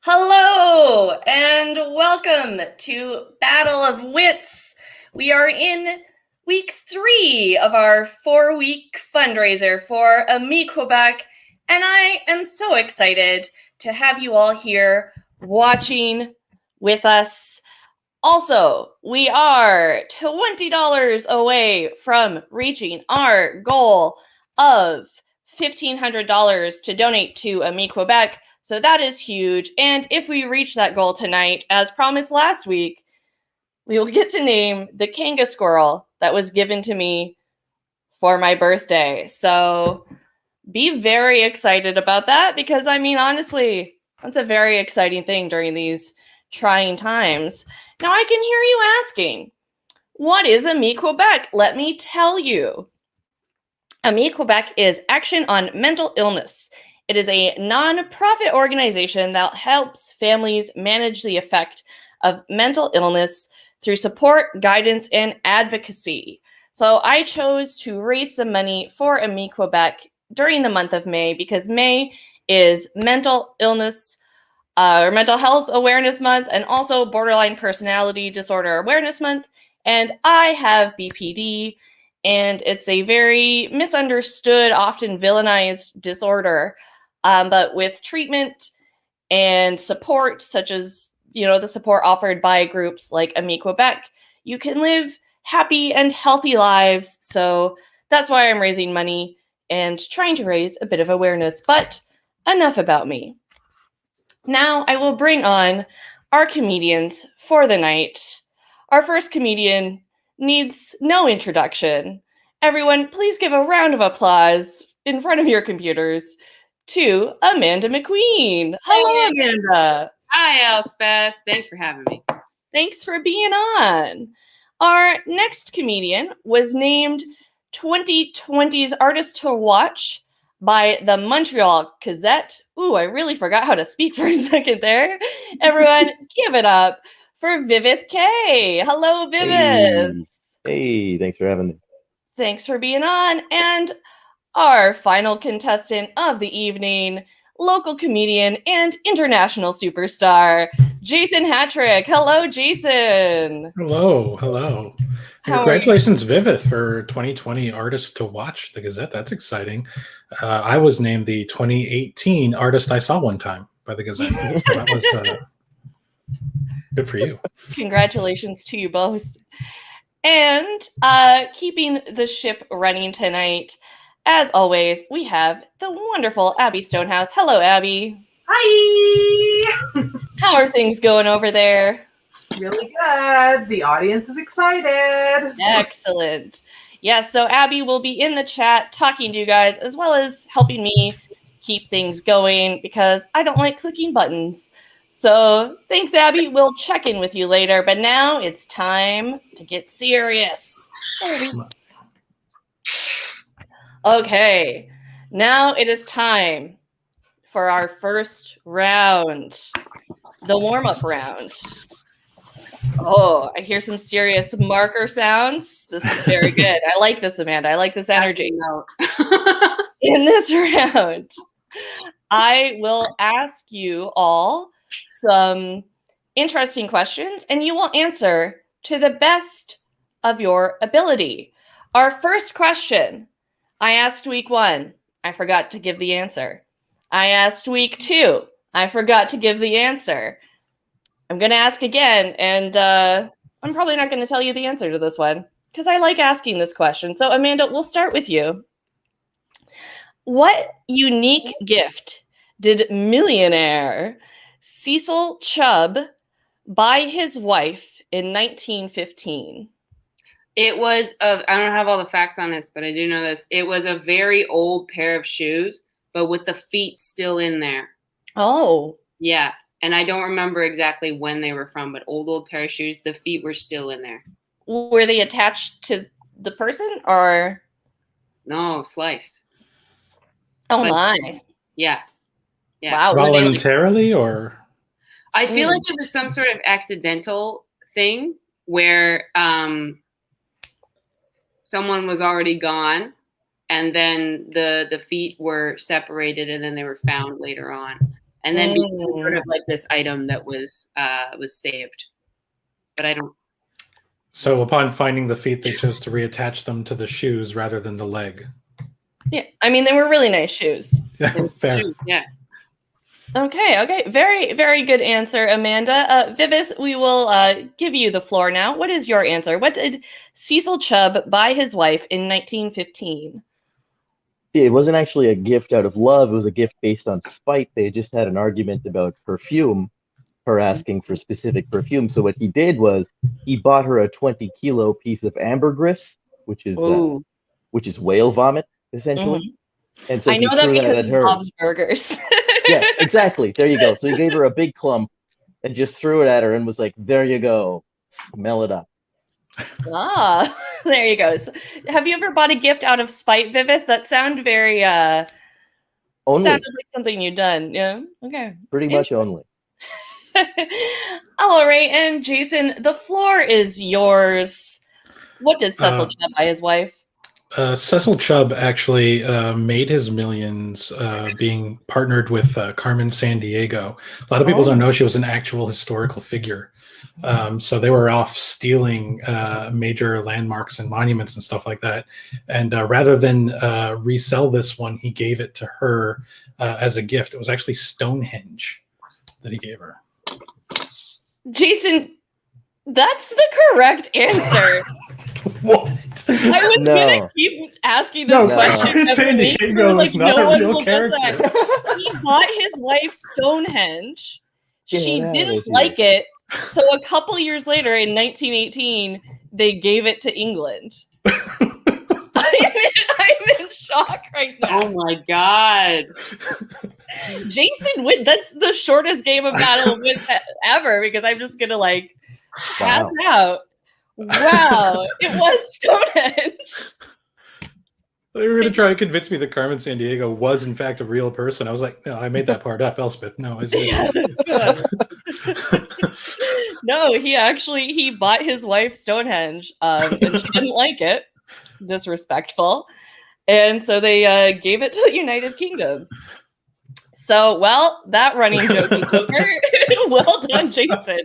Hello and welcome to Battle of Wits. We are in week 3 of our 4-week fundraiser for AMI Quebec, and I am so excited to have you all here watching with us. Also, we are $20 away from reaching our goal of $1,500 to donate to AMI Quebec. So that is huge. And if we reach that goal tonight, as promised last week, we will get to name the Kanga squirrel that was given to me for my birthday. So be very excited about that because, honestly, that's a very exciting thing during these trying times. Now, I can hear you asking, what is AMI Quebec? Let me tell you. AMI Quebec is Action on Mental Illness. It is a non-profit organization that helps families manage the effect of mental illness through support, guidance, and advocacy. So I chose to raise some money for AMI Quebec during the month of May because May is mental illness or mental health awareness month and also borderline personality disorder awareness month. And I have BPD, and it's a very misunderstood, often villainized disorder. But with treatment and support, such as, the support offered by groups like AMI Quebec, you can live happy and healthy lives. So that's why I'm raising money and trying to raise a bit of awareness. But enough about me. Now I will bring on our comedians for the night. Our first comedian needs no introduction. Everyone, please give a round of applause in front of your computers to Amanda McQueen. Hello, Amanda. Hi, Elspeth. Thanks for having me. Thanks for being on. Our next comedian was named 2020's Artist to Watch by the Montreal Gazette. Ooh, I really forgot how to speak for a second there. Everyone, give it up for Viveth K. Hello, Viveth. Hey, thanks for having me. Thanks for being on. And our final contestant of the evening, local comedian and international superstar, Jason Hatrick. Hello, Jason. Hello. Congratulations, Viveth, for 2020 Artist to Watch, the Gazette. That's exciting. I was named the 2018 Artist I Saw One Time by the Gazette. So that was good for you. Congratulations to you both. And keeping the ship running tonight, as always, we have the wonderful Abby Stonehouse. Hello, Abby. Hi! How are things going over there? Really good. The audience is excited. Excellent. Yes, so Abby will be in the chat talking to you guys as well as helping me keep things going because I don't like clicking buttons. So thanks, Abby. We'll check in with you later. But now it's time to get serious. Okay, now it is time for our first round, the warm-up round. Oh, I hear some serious marker sounds. This is very good. I like this, Amanda. I like this energy. In this round, I will ask you all some interesting questions, and you will answer to the best of your ability. Our first question, I asked week 1. I forgot to give the answer. I asked week 2. I forgot to give the answer. I'm going to ask again, and I'm probably not going to tell you the answer to this one because I like asking this question. So, Amanda, we'll start with you. What unique gift did Millionaire Cecil Chubb buy his wife in 1915? It was I don't have all the facts on this, but I do know this. It was a very old pair of shoes, but with the feet still in there. Oh. Yeah. And I don't remember exactly when they were from, but old pair of shoes, the feet were still in there. Were they attached to the person or? No, sliced. Oh, my. Yeah. Wow. Voluntarily or? I feel like it was some sort of accidental thing where someone was already gone and then the feet were separated and then they were found later on. and then became sort of like this item that was saved. But I don't. So upon finding the feet, they chose to reattach them to the shoes rather than the leg. Yeah, I mean, they were really nice shoes. Fair. Shoes, yeah. Okay. Very, very good answer, Amanda. Viveth, we will give you the floor now. What is your answer? What did Cecil Chubb buy his wife in 1915? It wasn't actually a gift out of love. It was a gift based on spite. They just had an argument about perfume, her asking for specific perfume. So what he did was he bought her a 20-kilo piece of ambergris, which is whale vomit, essentially. Mm-hmm. And so I know that because of Bob's Burgers. Yeah, exactly. There you go. So he gave her a big clump and just threw it at her and was like, there you go. Smell it up. There you go. So, have you ever bought a gift out of spite, Viveth? That sounded very sounded like something you'd done. Yeah. Okay. Pretty much only. All right, and Jason, the floor is yours. What did Cecil Chubb buy his wife? Cecil Chubb actually made his millions being partnered with Carmen Sandiego. A lot of people don't know she was an actual historical figure. So they were off stealing major landmarks and monuments and stuff like that. And rather than resell this one, he gave it to her as a gift. It was actually Stonehenge that he gave her. Jason, that's the correct answer. What? I was gonna keep asking this question every week. So like, no one will guess that. He bought his wife Stonehenge. She didn't like it, so a couple years later, in 1918, they gave it to England. I'm in shock right now. Oh my god, Jason, that's the shortest game of Battle of Wits ever because I'm just gonna like pass out. Wow, it was Stonehenge. They were going to try to convince me that Carmen Sandiego was, in fact, a real person. I was like, no, I made that part up, Elspeth. No, it's No, he bought his wife Stonehenge, and she didn't like it. Disrespectful. And so they gave it to the United Kingdom. So, well, that running joke is over. Well done, Jason.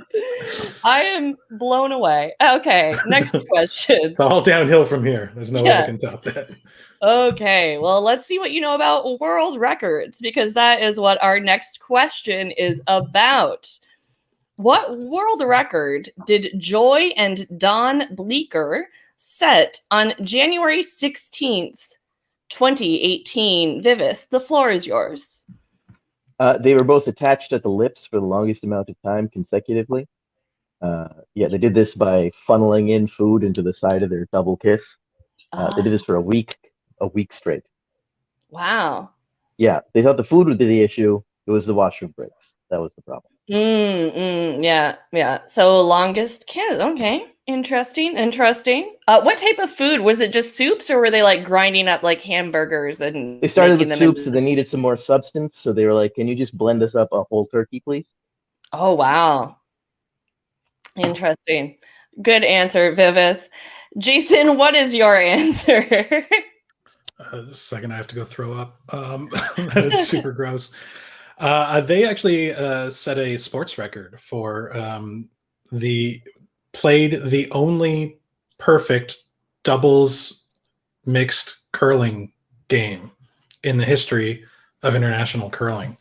I am blown away. Okay, next question. It's all downhill from here. There's no way I can top that. Okay, well, let's see what you know about world records, because that is what our next question is about. What world record did Joy and Don Bleecker set on January 16th, 2018? Viveth, the floor is yours. They were both attached at the lips for the longest amount of time consecutively. They did this by funneling in food into the side of their double kiss. They did this for a week straight. Wow. Yeah, they thought the food would be the issue. It was the washroom breaks. That was the problem. Yeah. So longest kiss. Okay. Interesting. What type of food? Was it just soups, or were they like grinding up like hamburgers and they started with soups and they needed some more substance, so they were like, can you just blend us up a whole turkey, please? Oh, wow. Interesting. Good answer, Viveth. Jason, what is your answer? A second, I have to go throw up. That is super gross. They actually set a sports record for played the only perfect doubles mixed curling game in the history of international curling.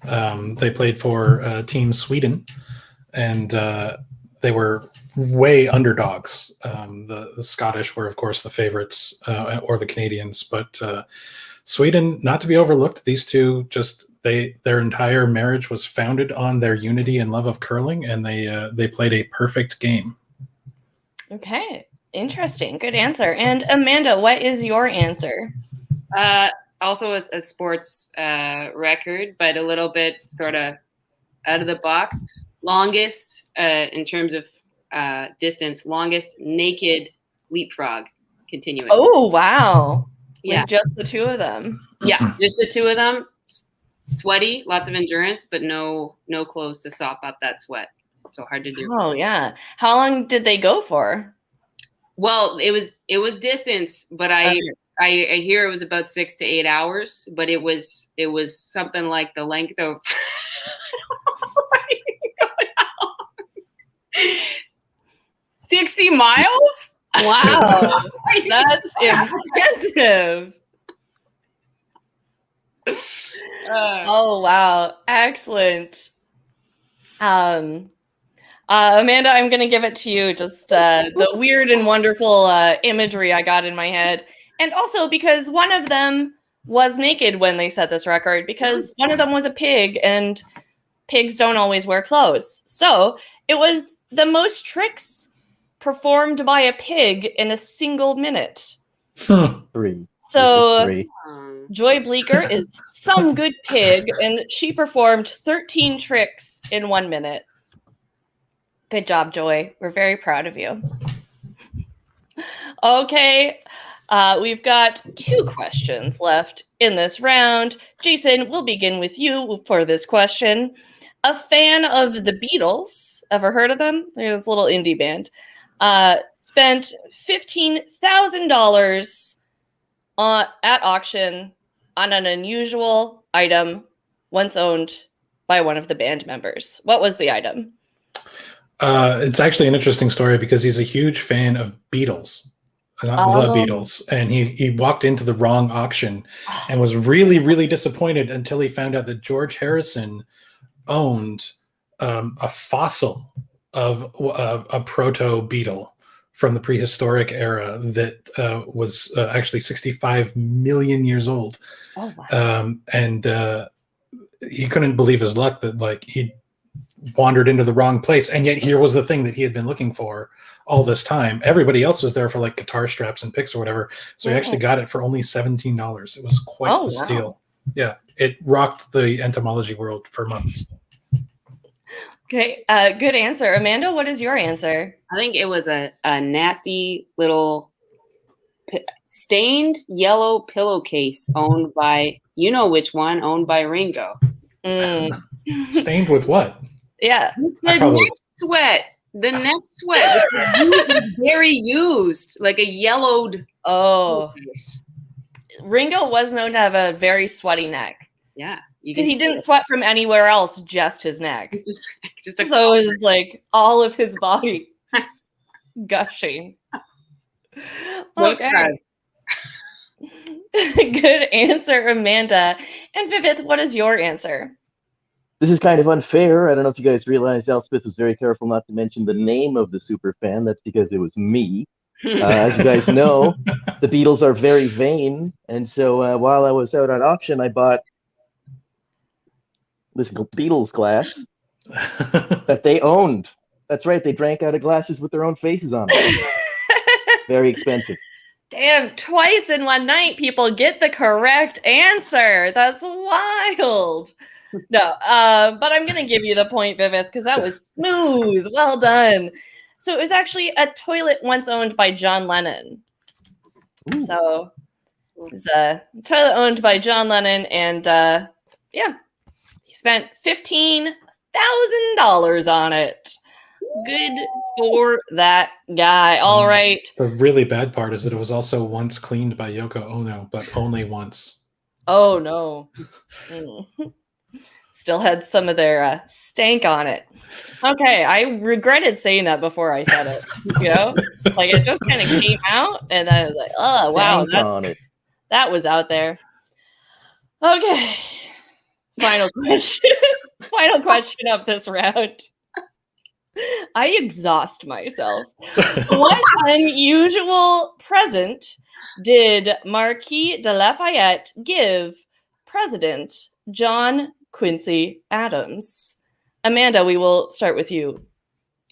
They played for Team Sweden, and they were way underdogs. The Scottish were, of course, the favorites, or the Canadians, but Sweden, not to be overlooked. These two their entire marriage was founded on their unity and love of curling, and they played a perfect game. Okay, interesting. Good answer. And Amanda, what is your answer? Also a sports record, but a little bit sort of out of the box. Longest, in terms of distance, longest naked leapfrog continuing. Oh, wow. Yeah. With just the two of them. Yeah, just the two of them. Sweaty, lots of endurance, but no clothes to sop up that sweat. So hard to do. Oh, yeah. How long did they go for? Well, it was distance, but I hear it was about 6 to 8 hours, but it was something like the length of 60 miles? Wow, that's impressive. Oh wow, excellent. Amanda, I'm gonna give it to you. Just the weird and wonderful imagery I got in my head, and also because one of them was naked when they set this record, because one of them was a pig, and pigs don't always wear clothes. So it was the most tricks performed by a pig in a single minute. 3. So 3. Joy Bleecker is some good pig, and she performed 13 tricks in 1 minute. Good job, Joy. We're very proud of you. Okay, we've got 2 questions left in this round. Jason, we'll begin with you for this question. A fan of the Beatles, ever heard of them? They're this little indie band. Spent $15,000 at auction on an unusual item once owned by one of the band members. What was the item? It's actually an interesting story because he's a huge fan of Beatles, not the Beatles, and he walked into the wrong auction and was really, really disappointed until he found out that George Harrison owned a fossil of a proto-beetle from the prehistoric era that was actually 65 million years old. Oh, wow. And he couldn't believe his luck that like he wandered into the wrong place, and yet here was the thing that he had been looking for all this time. Everybody else was there for like guitar straps and picks or whatever, so he actually got it for only $17. It was quite the steal. Yeah, it rocked the entomology world for months. Okay, good answer. Amanda, what is your answer? I think it was a nasty little stained yellow pillowcase owned by, you know which one, owned by Ringo. Stained with what? Yeah. The neck sweat was very used, like a yellowed. Oh. Ringo was known to have a very sweaty neck. Yeah. Because he didn't sweat from anywhere else, just his neck. Just so it was like all of his body gushing. Okay. Good answer, Amanda. And Viveth, what is your answer? This is kind of unfair. I don't know if you guys realize Elspeth was very careful not to mention the name of the super fan. That's because it was me. As you guys know, the Beatles are very vain. And so while I was out on auction, I bought this Beatles glass that they owned. That's right. They drank out of glasses with their own faces on them. Very expensive. Damn, twice in one night, people get the correct answer. That's wild. No, but I'm going to give you the point, Viveth, because that was smooth. Well done. So it was actually a toilet once owned by John Lennon. Ooh. So it was a toilet owned by John Lennon, and yeah, he spent $15,000 on it. Good for that guy. All right. The really bad part is that it was also once cleaned by Yoko Ono, but only once. Oh, no. Still had some of their stank on it. Okay, I regretted saying that before I said it. You know? Like, it just kind of came out, and I was like, oh, wow. That was out there. Okay. Final question. Final question of this round. I exhaust myself. What unusual present did Marquis de Lafayette give President John Quincy Adams? Amanda, we will start with you.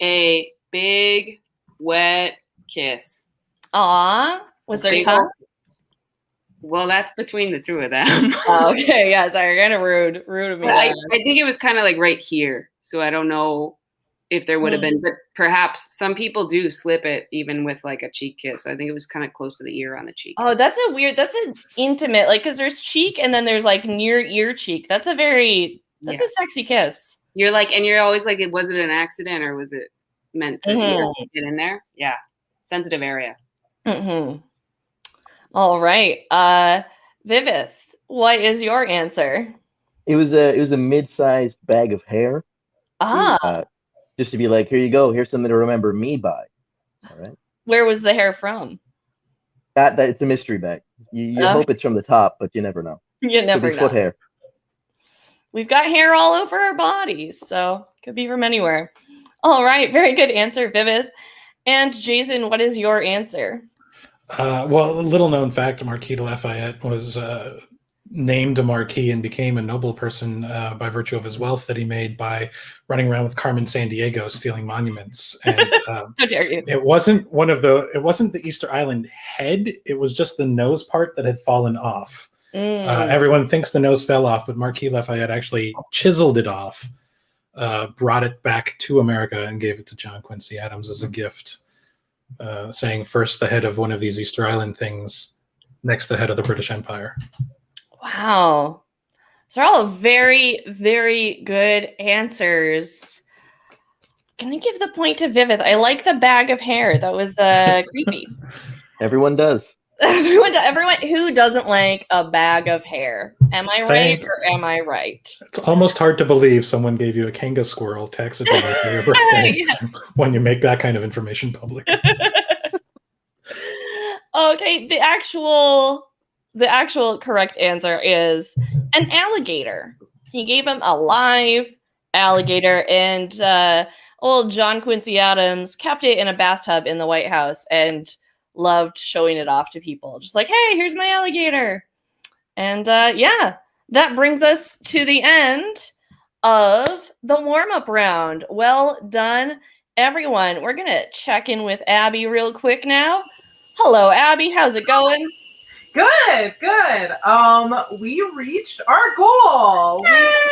A big, wet kiss. Aw, was there tongue? Well, that's between the two of them. Oh, okay, yeah, sorry, kind of rude of me. I think it was kind of like right here, so I don't know if there would have been, but perhaps some people do slip it even with like a cheek kiss. I think it was kind of close to the ear on the cheek. Oh, that's an intimate, like, because there's cheek and then there's like near ear cheek. That's a sexy kiss. You're like, and you're always like, was it an accident or was it meant to get in there? Yeah. Sensitive area. Mm-hmm. All right. Viveth, what is your answer? It was a mid-sized bag of hair. Just to be like, here you go. Here's something to remember me by. All right. Where was the hair from? That it's a mystery bag. You hope it's from the top, but you never know. You never Could be know. foot hair. We've got hair all over our bodies, so could be from anywhere. All right, very good answer, Viveth. And Jason, what is your answer? Well, a little known fact, Marquis de Lafayette was named a marquis and became a noble person by virtue of his wealth that he made by running around with Carmen Sandiego stealing monuments. And How dare you? it wasn't the Easter Island head. It was just the nose part that had fallen off. Everyone thinks the nose fell off, but Marquis Lafayette actually chiseled it off, brought it back to America, and gave it to John Quincy Adams as a gift, saying first the head of one of these Easter Island things, next the head of the British Empire. Wow. So they're all very, very good answers. Can I give the point to Viveth? I like the bag of hair. That was creepy. Everyone does. Everyone who doesn't like a bag of hair? Am I Same. right or am I right? It's almost hard to believe someone gave you a Kanga squirrel tax advantage for your birthday Yes. when you make that kind of information public. Okay, the actual correct answer is an alligator. He gave him a live alligator, and old John Quincy Adams kept it in a bathtub in the White House and loved showing it off to people. Just like, hey, here's my alligator. And yeah, that brings us to the end of the warm-up round. Well done, everyone. We're going to check in with Abby real quick now. Hello, Abby. How's it going? Good. We reached our goal.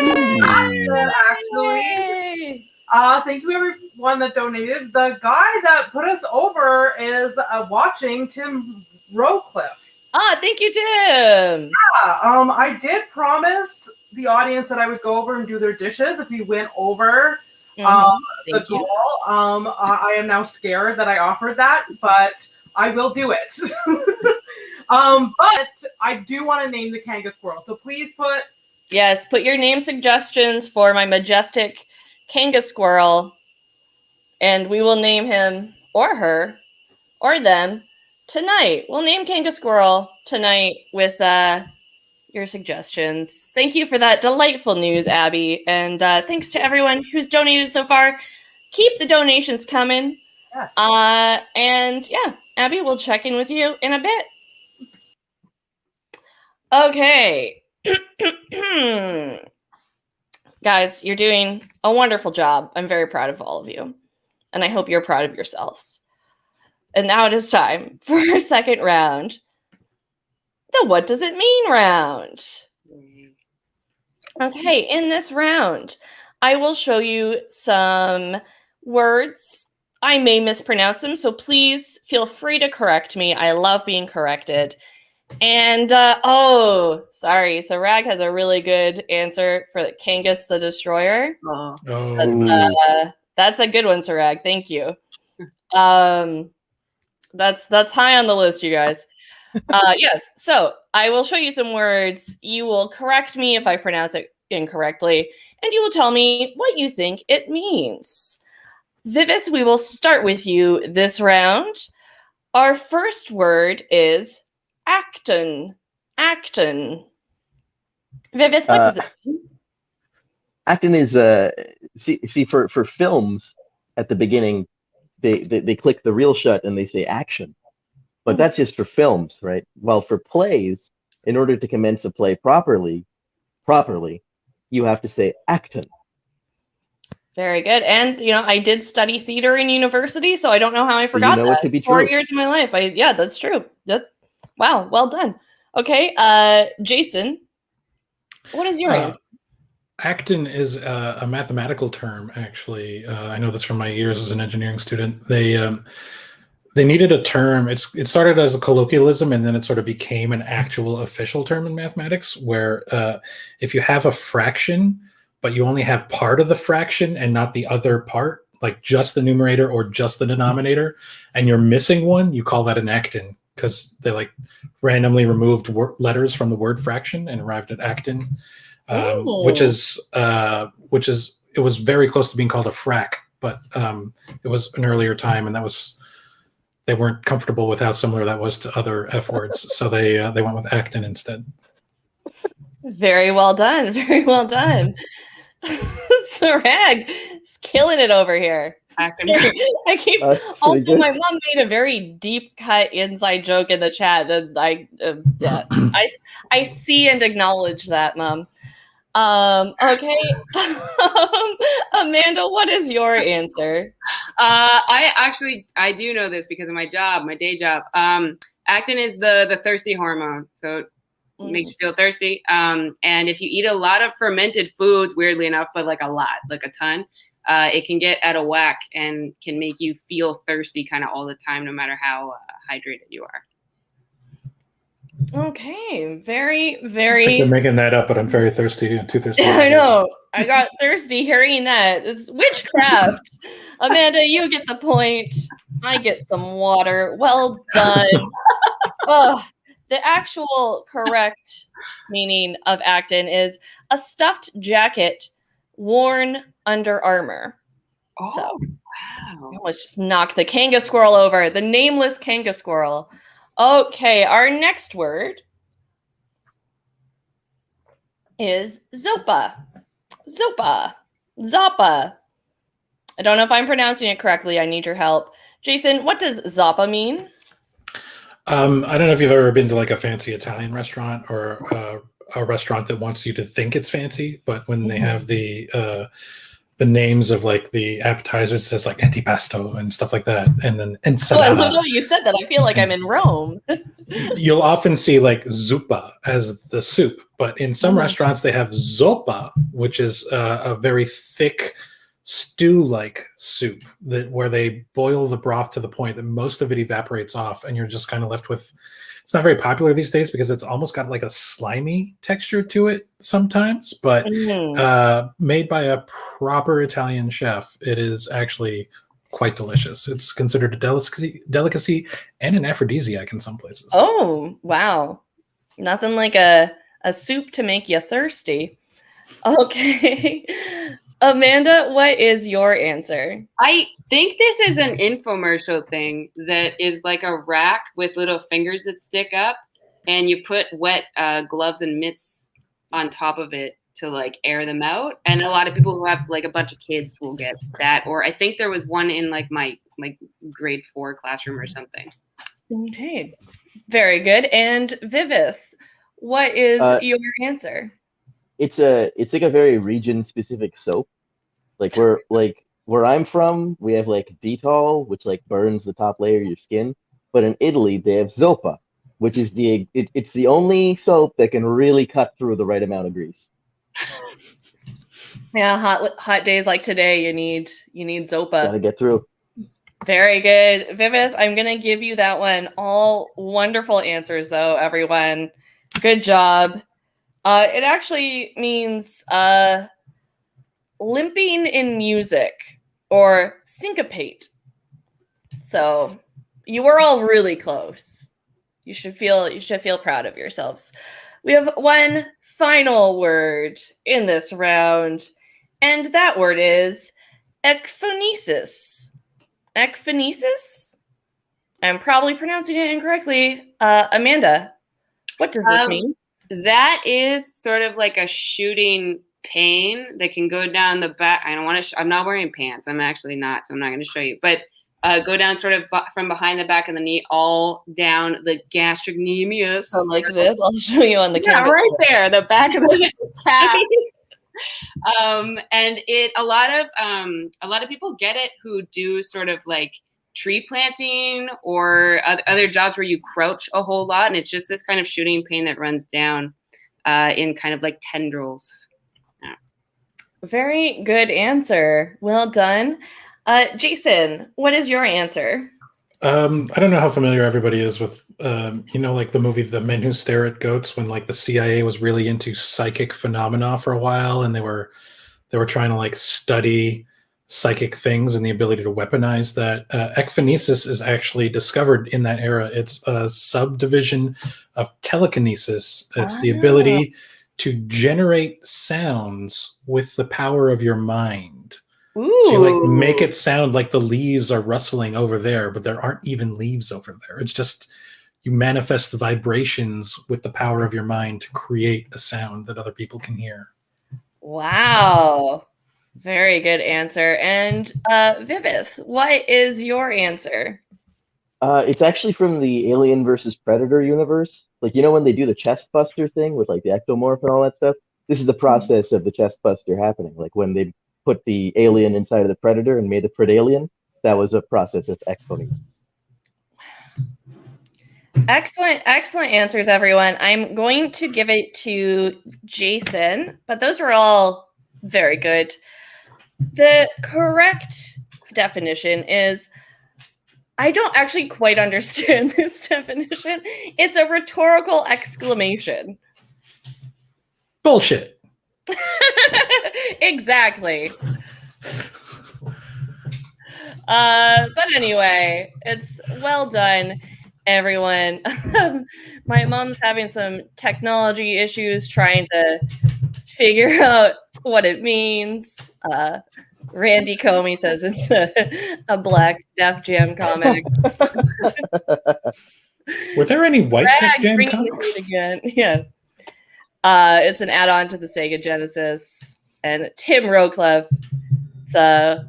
We passed it, actually. Yay! Thank you, everyone that donated. The guy that put us over is watching Tim Rowcliffe. Thank you, Tim. I did promise the audience that I would go over and do their dishes if we went over the Thank you. goal. I am now scared that I offered that, but I will do it. But I do want to name the Kanga squirrel. So please put your name suggestions for my majestic Kanga squirrel, and we will name him or her or them tonight. We'll name Kanga squirrel tonight with your suggestions. Thank you for that delightful news, Abby, and thanks to everyone who's donated so far. Keep the donations coming. yes. And yeah, Abby, we'll check in with you in a bit. Okay. Guys, you're doing a wonderful job. I'm very proud of all of you. And I hope you're proud of yourselves. And now it is time for our second round. The What Does It Mean round. Okay, in this round, I will show you some words. I may mispronounce them, so please feel free to correct me. I love being corrected. And, sorry. So Rag has a really good answer for Kangas the Destroyer. That's a good one, Sir Rag. Thank you. That's high on the list, you guys. Yes. So I will show you some words. You will correct me if I pronounce it incorrectly, and you will tell me what you think it means. Viveth, we will start with you this round. Our first word is actin. Actin. Viveth, what does it mean? Actin is see for films at the beginning, they click the reel shut and they say action, but that's just for films, right? While for plays, in order to commence a play properly, you have to say actin. Very good. And I did study theater in university, so I don't know how I forgot that. It to be 4 true. years of my life. Yeah, that's true. Wow, well done. Okay, Jason, what is your answer? Actin is a mathematical term, actually. I know this from my years as an engineering student. They needed a term. It started as a colloquialism, and then it sort of became an actual official term in mathematics, where if you have a fraction, but you only have part of the fraction and not the other part, like just the numerator or just the denominator, and you're missing one, you call that an actin, because they randomly removed letters from the word fraction and arrived at actin, which is it was very close to being called a frac, but it was an earlier time, and that was they weren't comfortable with how similar that was to other F words, so they went with actin instead. Very well done. Very well done. Sarag is killing it over here. Actin. I keep also good. my mom made a very deep cut inside joke in the chat that I see and acknowledge that, Mom. Okay. Amanda, what is your answer? I do know this because of my job, my day job. Actin is the thirsty hormone, so it makes you feel thirsty. And if you eat a lot of fermented foods, weirdly enough, but like a lot, like a ton, it can get out of whack and can make you feel thirsty kind of all the time, no matter how hydrated you are. Okay, very, I very. think they're making that up, but I'm very thirsty. Too thirsty. I know. I got thirsty hearing that. It's witchcraft. Amanda, you get the point. I get some water. Well done. Ugh. The actual correct meaning of actin is a stuffed jacket worn under armor. Oh, So, wow. let's just knock the Kanga squirrel over. The nameless Kanga squirrel. Okay, our next word is Zopa. Zopa. Zappa. I don't know if I'm pronouncing it correctly. I need your help. Jason, what does Zappa mean? I don't know if you've ever been to like a fancy Italian restaurant or a restaurant that wants you to think it's fancy, but when they have the names of like the appetizers, it says like antipasto and stuff like that, and then ensalada. Oh, I love that you said that. I feel like I'm in Rome. You'll often see like zuppa as the soup, but in some restaurants they have zoppa, which is a very thick stew-like soup where they boil the broth to the point that most of it evaporates off, and you're just kind of left with. It's not very popular these days because it's almost got like a slimy texture to it sometimes, but made by a proper Italian chef, it is actually quite delicious. It's considered a delicacy and an aphrodisiac in some places. Oh, wow. Nothing like a soup to make you thirsty. Okay. Amanda, what is your answer? I think this is an infomercial thing that is like a rack with little fingers that stick up, and you put wet gloves and mitts on top of it to like air them out. And a lot of people who have like a bunch of kids will get that. Or I think there was one in like my grade 4 classroom or something. Okay. Very good. And Viveth, what is your answer? It's like a very region specific soap. Like where I'm from, we have like Dettol, which like burns the top layer of your skin. But in Italy, they have Zoppa, which is it's the only soap that can really cut through the right amount of grease. Yeah, hot days like today, you need Zoppa. Gotta get through. Very good. Viveth, I'm gonna give you that one. All wonderful answers though, everyone. Good job. It actually means limping in music or syncopate. So you were all really close. You should feel proud of yourselves. We have one final word in this round, and that word is ekphonesis. Ekphonesis? I'm probably pronouncing it incorrectly. Amanda, what does this mean? That is sort of like a shooting pain that can go down the back. I don't want to. I'm not wearing pants. I'm actually not, so I'm not going to show you. But go down sort of from behind the back of the knee, all down the gastrocnemius. So like this. I'll show you on the canvas. Right there, the back of the calf. And a lot of people get it who do sort of like tree planting or other jobs where you crouch a whole lot, and it's just this kind of shooting pain that runs down in kind of like tendrils. Yeah. Very good answer. Well done. Jason, what is your answer? I don't know how familiar everybody is with, like the movie The Men Who Stare at Goats, when like the CIA was really into psychic phenomena for a while, and they were trying to like study psychic things and the ability to weaponize that. Ekphonesis is actually discovered in that era. It's a subdivision of telekinesis. It's the ability to generate sounds with the power of your mind. Ooh. So you like make it sound like the leaves are rustling over there, but there aren't even leaves over there. It's just you manifest the vibrations with the power of your mind to create a sound that other people can hear. Wow. Very good answer. And Viveth, what is your answer? It's actually from the Alien versus Predator universe. Like, you know, when they do the chest buster thing with like the ectomorph and all that stuff? This is the process of the chest buster happening. Like when they put the alien inside of the predator and made the predalien, that was a process of ecphonesis. Excellent answers, everyone. I'm going to give it to Jason, but those were all very good. The correct definition is, I don't actually quite understand this definition. It's a rhetorical exclamation. Bullshit. Exactly. But anyway, it's well done, everyone. My mom's having some technology issues trying to figure out what it means. Randy Comey says it's a Black Def Jam comic. Were there any White Def Jam comics? Again. Yeah. It's an add-on to the Sega Genesis. And Tim Rowcliffe, it's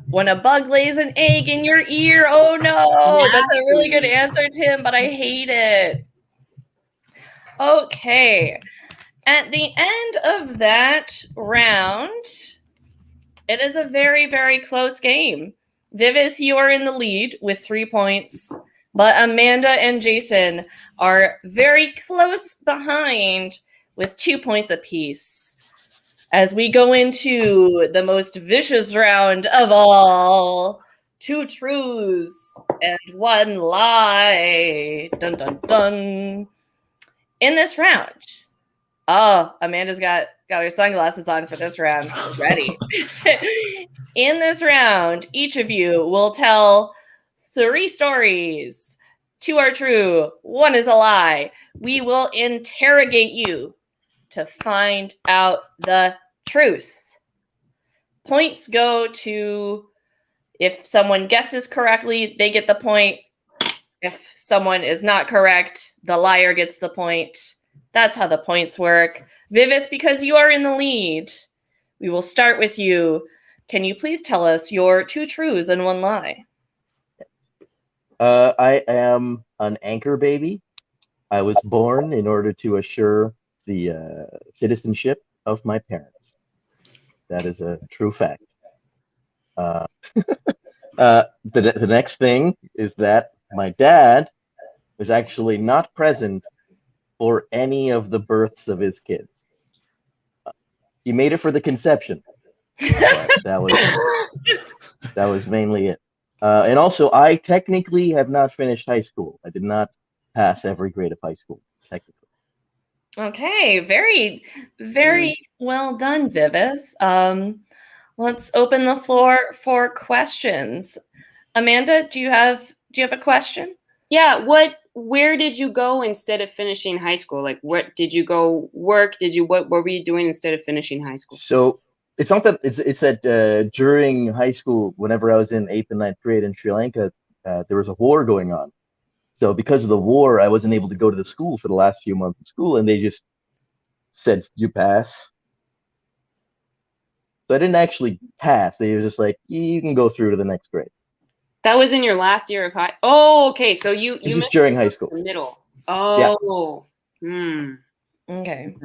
when a bug lays an egg in your ear. Oh no, that's a really good answer, Tim, but I hate it. Okay. At the end of that round, it is a very, very close game. Viveth, you are in the lead with 3 points, but Amanda and Jason are very close behind with 2 points apiece. As we go into the most vicious round of all, 2 truths and 1 lie. Dun dun dun. In this round, Amanda's got her sunglasses on for this round. Ready. In this round, each of you will tell 3 stories. 2 are true, 1 is a lie. We will interrogate you to find out the truth. Points go to, if someone guesses correctly, they get the point. If someone is not correct, the liar gets the point. That's how the points work. Viveth, because you are in the lead, we will start with you. Can you please tell us your 2 truths and 1 lie? I am an anchor baby. I was born in order to assure the citizenship of my parents. That is a true fact. The next thing is that my dad was actually not present for any of the births of his kids. He made it for the conception. That was mainly it. And also, I technically have not finished high school. I did not pass every grade of high school, technically. Okay, very, very well done, Viveth. Let's open the floor for questions. Amanda, do you have a question? Yeah, where did you go instead of finishing high school? Like, what did you go work? What were you doing instead of finishing high school? So it's not that it's that during high school, whenever I was in 8th and 9th grade in Sri Lanka, there was a war going on. So because of the war, I wasn't able to go to the school for the last few months of school, and they just said, you pass. So I didn't actually pass. They were just like, you can go through to the next grade. That was in your last year of high. Oh, okay. So you just during high school, middle. Oh, yeah. Okay.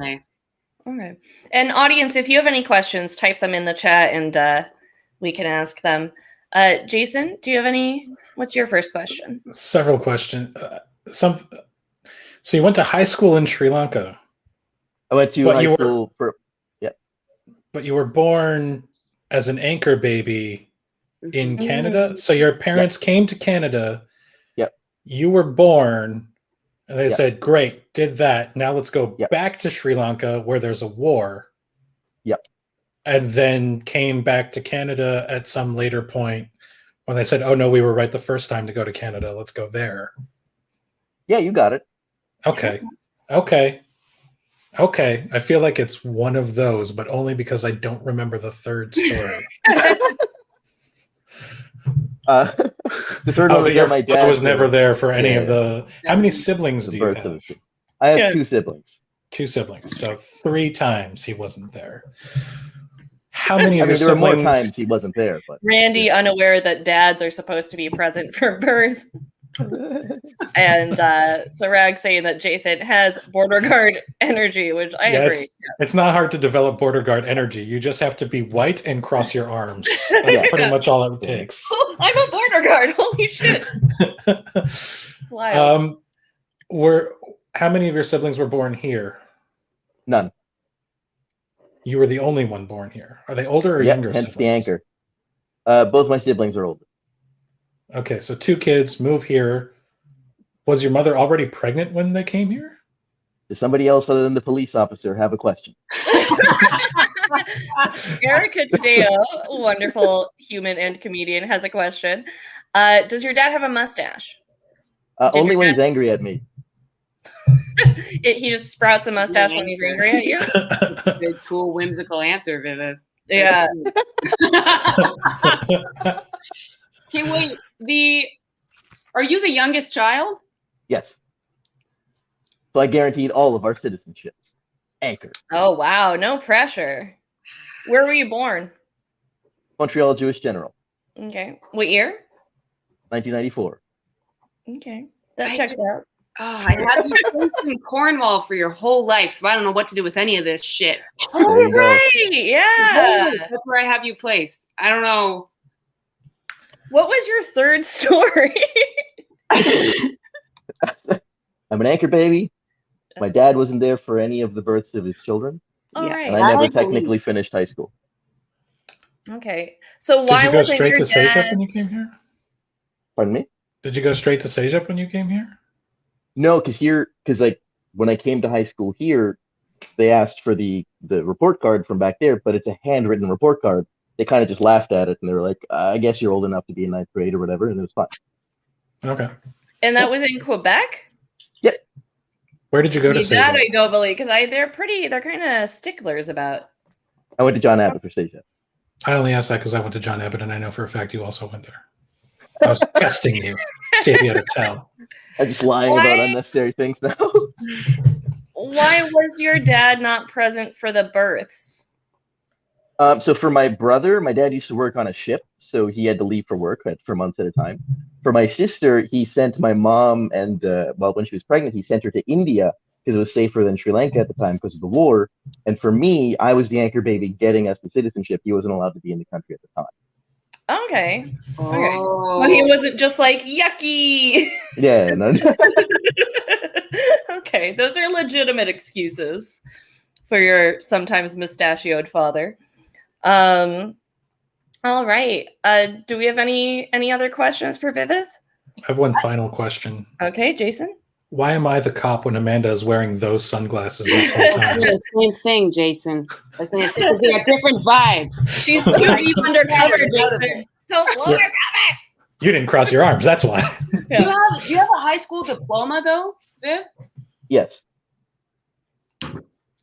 And audience, if you have any questions, type them in the chat, and we can ask them. Jason, do you have any? What's your first question? Several questions. So you went to high school in Sri Lanka. I went to high school But you were born as an anchor baby in Canada. So your parents came to Canada. Yep. You were born, and they said, "Great, did that. Now let's go back to Sri Lanka where there's a war." Yep. And then came back to Canada at some later point when they said, "Oh no, we were right the first time to go to Canada. Let's go there." Yeah, you got it. Okay. I feel like it's one of those, but only because I don't remember the third story. The third one was your my father dad was never there for any of Yeah. the. How many siblings the do you birth have? of the I have Yeah. 2 siblings. 2 siblings. So 3 times he wasn't there. How many of I mean, your there were more siblings? times he wasn't there, but Randy, unaware that dads are supposed to be present for birth. And so Rag saying that Jason has border guard energy, which I agree. It's not hard to develop border guard energy. You just have to be white and cross your arms. That's pretty much all it takes. Oh, I'm a border guard. Holy shit. It's wild. How many of your siblings were born here? none. You were the only one born here. Are they older or younger Hence siblings? the anchor. Both my siblings are older. Okay, so 2 kids move here. Was your mother already pregnant when they came here? Does somebody else other than the police officer have a question? Erica Tadeo, wonderful human and comedian, has a question. Does your dad have a mustache? Only when he's angry at me. He just sprouts a mustache when he's angry at you? Good, cool, whimsical answer, Viveth. Yeah. Okay, wait. Are you the youngest child? Yes. So I guaranteed all of our citizenships. Anchor. Oh, wow. No pressure. Where were you born? Montreal Jewish General. Okay. What year? 1994. Okay. That checks out. Oh, I had you placed in Cornwall for your whole life, so I don't know what to do with any of this shit. Oh, There you go. right. Yeah. That's where I have you placed. I don't know. What was your third story? I'm an anchor baby. My dad wasn't there for any of the births of his children. All Yeah. right. And I never technically finished high school. Okay. So why Did you go wasn't straight your to Sejep dad? when you came here? Pardon me? Did you go straight to Sejep when you came here? No, because like when I came to high school here, they asked for the report card from back there, but it's a handwritten report card. They kind of just laughed at it and they were like, I guess you're old enough to be in 9th grade or whatever, and it was fine. Okay. And that was in Quebec? Where did you go to That Sejep? I don't believe, because they're kind of sticklers about. I went to John Abbott for Sejep. I only asked that because I went to John Abbott, and I know for a fact you also went there. I was testing you, see if you had a tell. I'm just lying about unnecessary things now. Why was your dad not present for the births? So for my brother, my dad used to work on a ship, so he had to leave for work for months at a time. For my sister, he sent my mom and, when she was pregnant, he sent her to India because it was safer than Sri Lanka at the time because of the war. And for me, I was the anchor baby getting us the citizenship. He wasn't allowed to be in the country at the time. Okay. Oh. So he wasn't just like, yucky. Yeah. No. Okay. Those are legitimate excuses for your sometimes mustachioed father. All right. Do we have any other questions for Viveth? I have one final question. Okay, Jason. Why am I the cop when Amanda is wearing those sunglasses this whole time? Yeah, same thing, Jason. I was gonna say, 'cause they got different vibes. She's too deep undercover, Jason. Don't blow your cover. You didn't cross your arms, that's why. Yeah. Do you have a high school diploma though, Viv? Yes.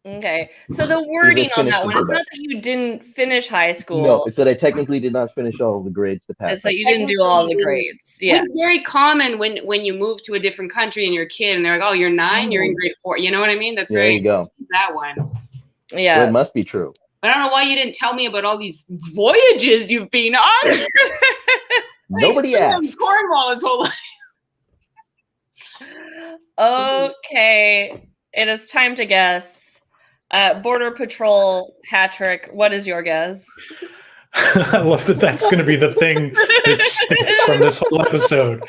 Okay. So the wording on that one, it's not that you didn't finish high school. No, it's that I technically did not finish all of the grades to pass. It's that you didn't do all the grades. Yeah. It's very common when you move to a different country and you're a kid and they're like, oh, you're 9, you're in grade 4. You know what I mean? That's There very you go. that one. Yeah. Well, it must be true. I don't know why you didn't tell me about all these voyages you've been on. Nobody asked. Cornwall his whole life. Okay. It is time to guess. Border Patrol Hattrick, what is your guess? I love that that's going to be the thing that sticks from this whole episode.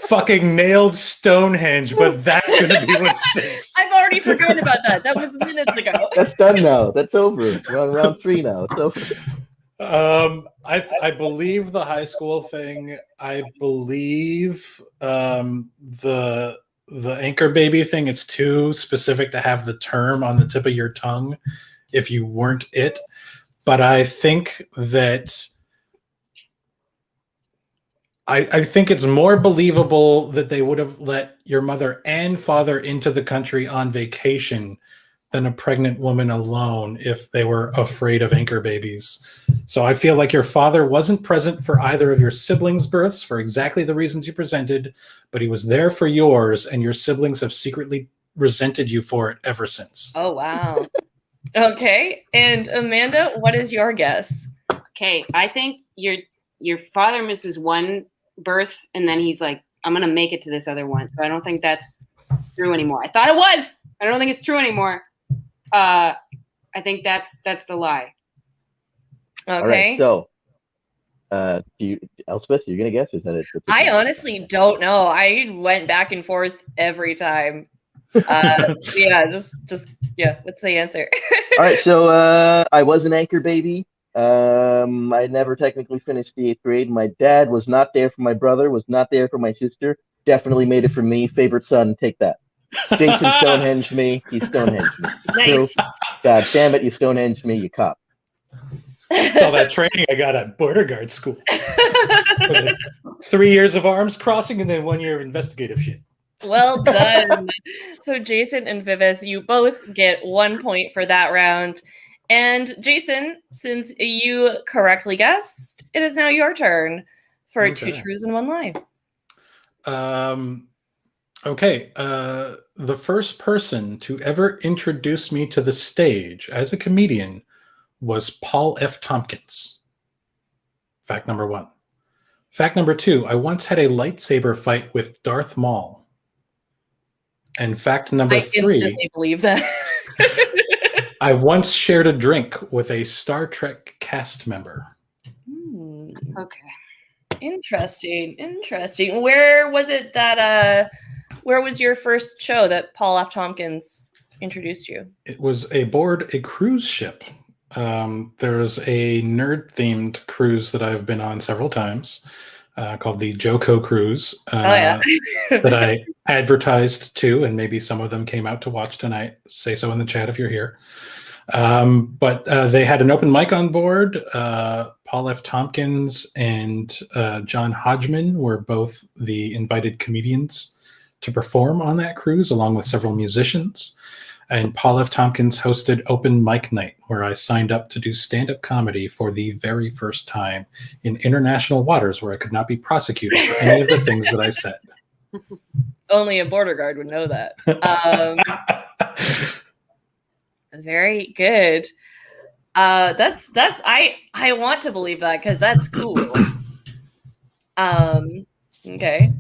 Fucking nailed Stonehenge, but that's going to be what sticks. I've already forgotten about that. That was minutes ago. That's done now. That's over. We're on round 3 now. It's over. I believe the high school thing. I believe the anchor baby thing. It's too specific to have the term on the tip of your tongue if you weren't it. But I think that I think it's more believable that they would have let your mother and father into the country on vacation than a pregnant woman alone if they were afraid of anchor babies. So I feel like your father wasn't present for either of your siblings' births for exactly the reasons you presented, but he was there for yours, and your siblings have secretly resented you for it ever since. Oh, wow. Okay. And Amanda, what is your guess? Okay, I think your father misses one birth, and then he's like, I'm going to make it to this other one. So I don't think that's true anymore. I thought it was. I don't think it's true anymore. I think that's the lie. Okay. All right, so Elspeth, you're gonna guess, or is that it? I honestly don't know. I went back and forth every time. Yeah, just what's the answer? All right, so I was an anchor baby. I never technically finished the 8th grade. My dad was not there for my brother, was not there for my sister. Definitely made it for me. Favorite son, take that. Jason Stonehenge me. He Stonehenge me. Nice. God damn it, you Stonehenge me, you cop. It's all that training I got at border guard school. 3 years of arms crossing and then 1 year of investigative shit. Well done. So Jason and Viveth, you both get 1 point for that round. And Jason, since you correctly guessed, it is now your turn for 2 truths and 1 lie. Okay. The first person to ever introduce me to the stage as a comedian was Paul F. Tompkins. Fact number 1. Fact number 2, I once had a lightsaber fight with Darth Maul. And fact number 3, I instantly believe that. I once shared a drink with a Star Trek cast member. Okay. Interesting. Where was it that where was your first show that Paul F. Tompkins introduced you? It was aboard a cruise ship. There's a nerd-themed cruise that I've been on several times called the Joko Cruise that I advertised to, and maybe some of them came out to watch tonight. Say so in the chat if you're here. But they had an open mic on board. Paul F. Tompkins and John Hodgman were both the invited comedians to perform on that cruise, along with several musicians. And Paul F. Tompkins hosted open mic night, where I signed up to do stand-up comedy for the very first time in international waters where I could not be prosecuted for any of the things that I said. Only a border guard would know that. Very good. That's I want to believe that because that's cool. Okay.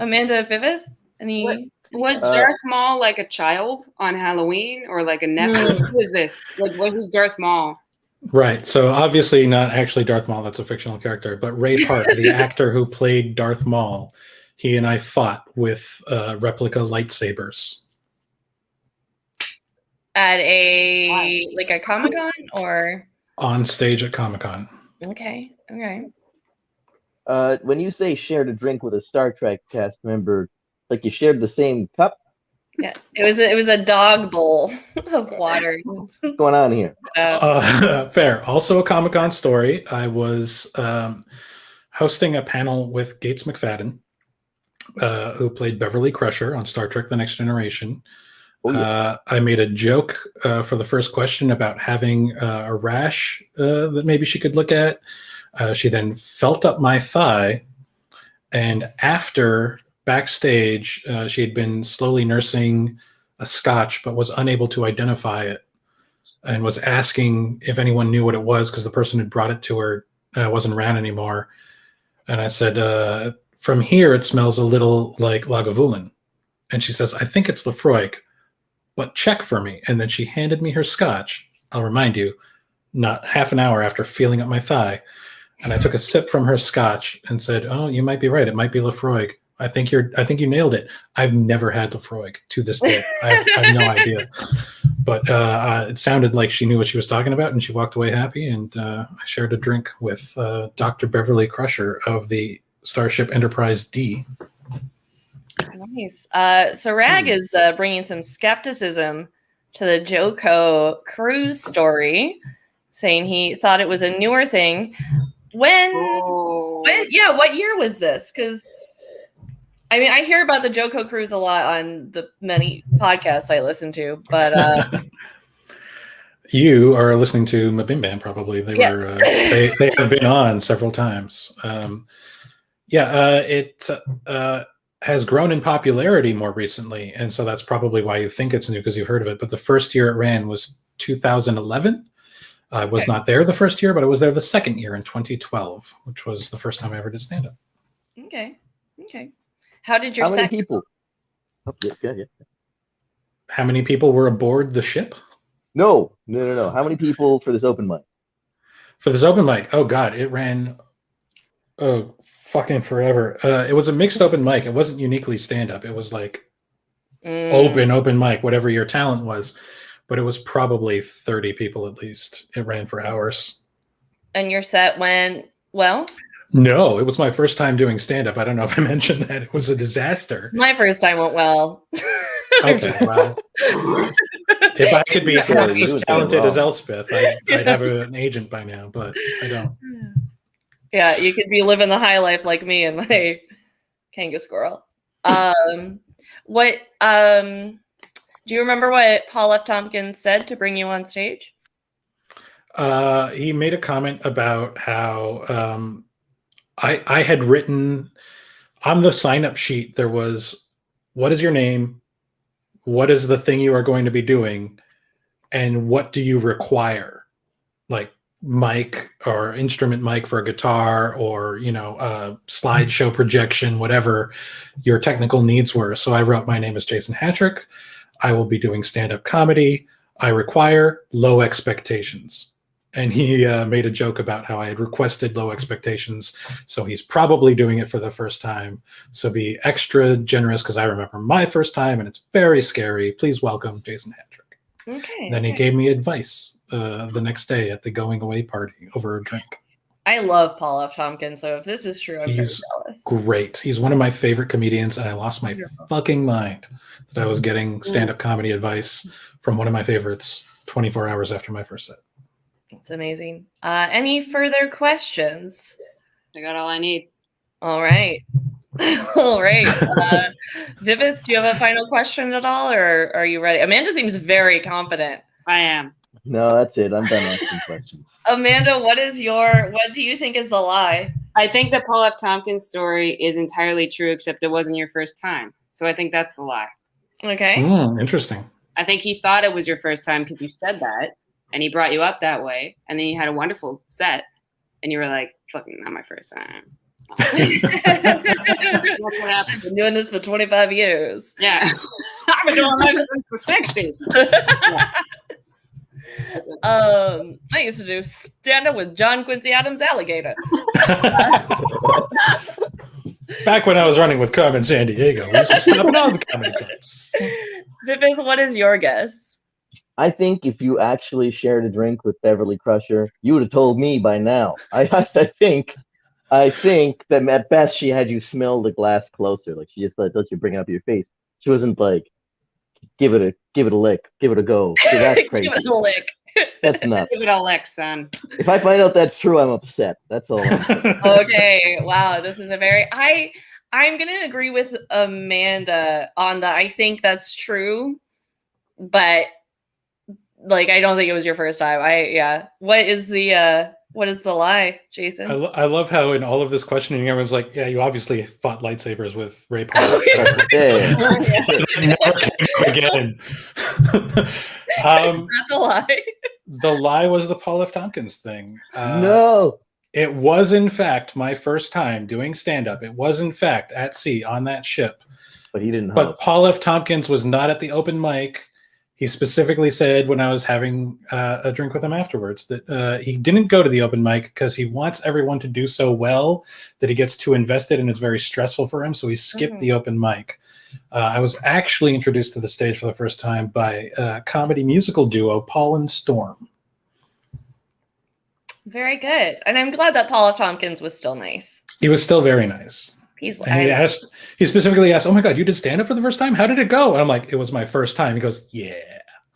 Amanda, Viveth, any? Was Darth Maul like a child on Halloween or like a nephew? Who is this? Like, what was Darth Maul? Right. So obviously not actually Darth Maul. That's a fictional character. But Ray Park, the actor who played Darth Maul, he and I fought with replica lightsabers. At a Comic-Con or? On stage at Comic-Con. Okay. When you say shared a drink with a Star Trek cast member, like you shared the same cup? Yeah, it was a dog bowl of water. What's going on here? Fair. Also a Comic-Con story. I was hosting a panel with Gates McFadden, who played Beverly Crusher on Star Trek The Next Generation. Oh, yeah. I made a joke for the first question about having a rash that maybe she could look at. She then felt up my thigh, and after backstage, she had been slowly nursing a scotch, but was unable to identify it, and was asking if anyone knew what it was because the person who brought it to her wasn't around anymore. And I said, from here, it smells a little like Lagavulin. And she says, I think it's Lefroy, but check for me. And then she handed me her scotch. I'll remind you, not half an hour after feeling up my thigh. And I took a sip from her scotch and said, oh, you might be right. It might be Lefroy. I think you nailed it. I've never had Lefroy to this day. I have no idea. But it sounded like she knew what she was talking about, and she walked away happy. And I shared a drink with Dr. Beverly Crusher of the Starship Enterprise D. Nice. So Rag is bringing some skepticism to the Joko cruise story, saying he thought it was a newer thing. What year was this? Because I mean, I hear about the Joko cruise a lot on the many podcasts I listen to, but You are listening to Mabim Bam, probably. They Yes. were they have been on several times. It has grown in popularity more recently, and so that's probably why you think it's new, because you've heard of it. But the first year it ran was 2011. I was not there the first year, but I was there the second year in 2012, which was the first time I ever did stand-up. Okay. How did your How many second? people? Oh, yeah. How many people were aboard the ship? No. How many people for this open mic? For this open mic, oh God, it ran fucking forever. It was a mixed open mic. It wasn't uniquely stand-up. It was like open mic, whatever your talent was. But it was probably 30 people at least. It ran for hours. And your set went well? No, it was my first time doing stand-up. I don't know if I mentioned that. It was a disaster. My first time went well. Okay, well, if I could be half as talented as Elspeth, I'd have an agent by now, but I don't. Yeah, you could be living the high life like me and my Kanga squirrel. Do you remember what Paul F. Tompkins said to bring you on stage? He made a comment about how I had written on the sign-up sheet, there was, what is your name? What is the thing you are going to be doing? And what do you require? Like mic or instrument mic for a guitar, or, slideshow projection, whatever your technical needs were. So I wrote, my name is Jason Hatrick. I will be doing stand-up comedy. I require low expectations. And he made a joke about how I had requested low expectations. So he's probably doing it for the first time. So be extra generous, because I remember my first time and it's very scary. Please welcome Jason Hatrick. Okay. Then he gave me advice the next day at the going away party over a drink. I love Paul F. Tompkins, so if this is true, I'm He's very jealous. great. He's one of my favorite comedians, and I lost my fucking mind that I was getting stand-up comedy advice from one of my favorites 24 hours after my first set. It's amazing. Any further questions? I got all I need. All right. All right. Viveth, do you have a final question at all, or are you ready? Amanda seems very confident. I am. No, that's it. I'm done asking questions. Amanda, what do you think is the lie? I think the Paul F. Tompkins story is entirely true, except it wasn't your first time. So I think that's the lie. Okay. Interesting. I think he thought it was your first time because you said that, and he brought you up that way, and then you had a wonderful set, and you were like, fucking not my first time. I've been doing this for 25 years. Yeah. I've been doing this since the 60s. Yeah. I used to do stand-up with John Quincy Adams' Alligator. Back when I was running with Carmen San Diego, we used to stop at all the comedy clubs. Vivith, what is your guess? I think if you actually shared a drink with Beverly Crusher, you would have told me by now. I think that at best she had you smell the glass closer. Like she just let you bring it up to your face. She wasn't like, give it a lick, give it a go. So that's crazy. Give it a lick. That's nuts. Give it a lick, son. If I find out that's true, I'm upset. That's all. Okay. Wow. This is I'm gonna agree with Amanda on that. I think that's true, but like I don't think it was your first time. What is the lie, Jason? I love how in all of this questioning, everyone's like, "Yeah, you obviously fought lightsabers with Ray Paul." Never came up again. Not the lie. The lie was the Paul F. Tompkins thing. No. It was, in fact, my first time doing stand-up. It was, in fact, at sea on that ship. But he didn't. But Paul F. Tompkins was not at the open mic. He specifically said when I was having a drink with him afterwards that he didn't go to the open mic because he wants everyone to do so well that he gets too invested and it's very stressful for him. So he skipped the open mic. I was actually introduced to the stage for the first time by a comedy musical duo, Paul and Storm. Very good. And I'm glad that Paul F. Tompkins was still nice. He was still very nice. He specifically asked, "Oh my God, you did stand up for the first time? How did it go?" And I'm like, "It was my first time." He goes, "Yeah."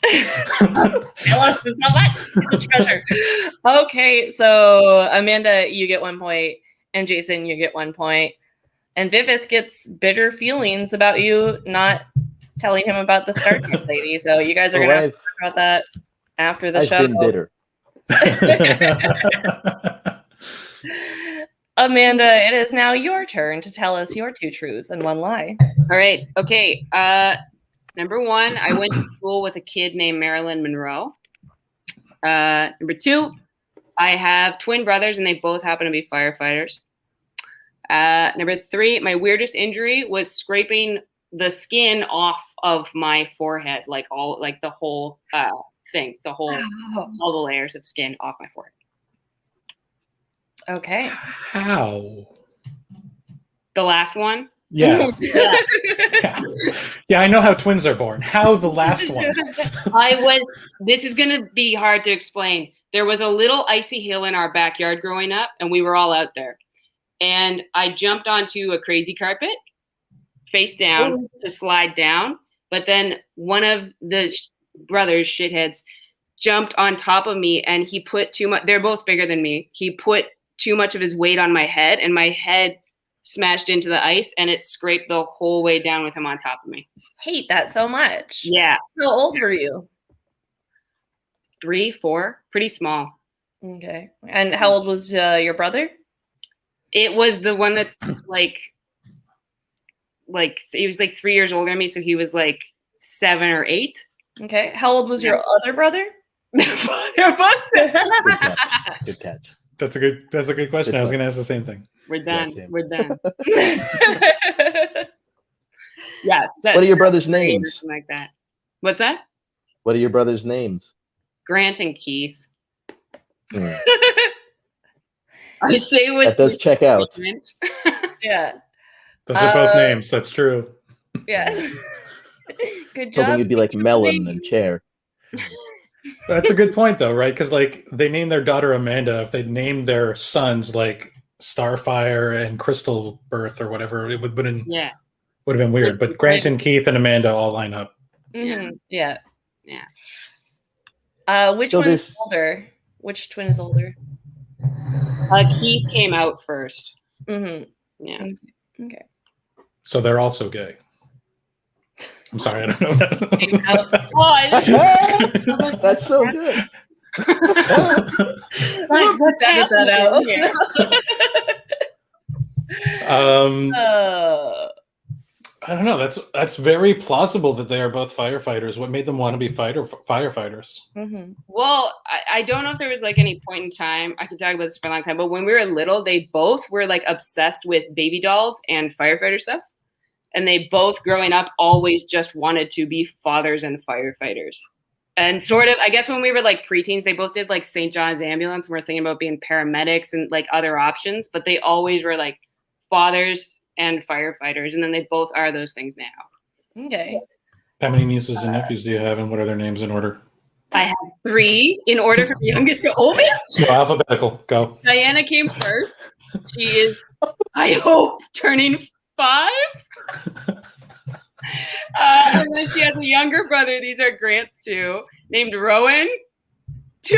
I lost so much. It's a treasure. Okay, so Amanda, you get 1 point, and Jason, you get 1 point, and Viveth gets bitter feelings about you not telling him about the Star Trek lady. So you guys are gonna have to talk about that after the I've show. been bitter. Amanda, it is now your turn to tell us your 2 truths and 1 lie. All right. Okay. Number 1, I went to school with a kid named Marilyn Monroe. Number 2, I have twin brothers and they both happen to be firefighters. Number 3, my weirdest injury was scraping the skin off of my forehead, like the whole thing, all the layers of skin off my forehead. Okay. How? The last one? Yeah. Yeah, I know how twins are born. How the last one? This is going to be hard to explain. There was a little icy hill in our backyard growing up, and we were all out there. And I jumped onto a crazy carpet, face down, to slide down. But then one of the brothers, shitheads, jumped on top of me, and he put too much. They're both bigger than me. He put too much of his weight on my head, and my head smashed into the ice, and it scraped the whole way down with him on top of me. Hate that so much. Yeah. How old were you? 3, 4, pretty small. Okay. And how old was your brother? It was the one that's like he was like 3 years older than me, so he was like 7 or 8. Okay. How old was your other brother? They're both Good catch. That's a good question. I was going to ask the same thing. We're done. Yeah, We're done. Yes. What are your brothers' names? Something like that. What's that? What are your brothers' names? Grant and Keith. Hmm. I say with That does check out. Yeah. Those are both names. That's true. Yeah. Good Hoping job. you'd be like melon and chair. That's a good point, though, right? Because like they named their daughter Amanda. If they'd named their sons like Starfire and Crystal Birth or whatever, it would have been weird. But Grant and Keith and Amanda all line up. Mm-hmm. Yeah. Yeah. Which So one's older? Which twin is older? Keith came out first. Mm-hmm. Yeah. Okay. So they're also gay. I'm sorry, I don't know that. That's so good. Let's edit that out. I don't know. That's very plausible that they are both firefighters. What made them want to be firefighters? Mm-hmm. Well, I don't know if there was like any point in time. I could talk about this for a long time, but when we were little, they both were like obsessed with baby dolls and firefighter stuff. And they both, growing up, always just wanted to be fathers and firefighters. And sort of, I guess when we were like preteens, they both did like St. John's Ambulance. And we're thinking about being paramedics and like other options, but they always were like fathers and firefighters. And then they both are those things now. Okay. How many nieces and nephews do you have, and what are their names in order? I have 3 in order from youngest to oldest. So alphabetical. Go. Diana came first. She is, I hope, turning 5. And then she has a younger brother. These are Grant's 2, named Rowan 2.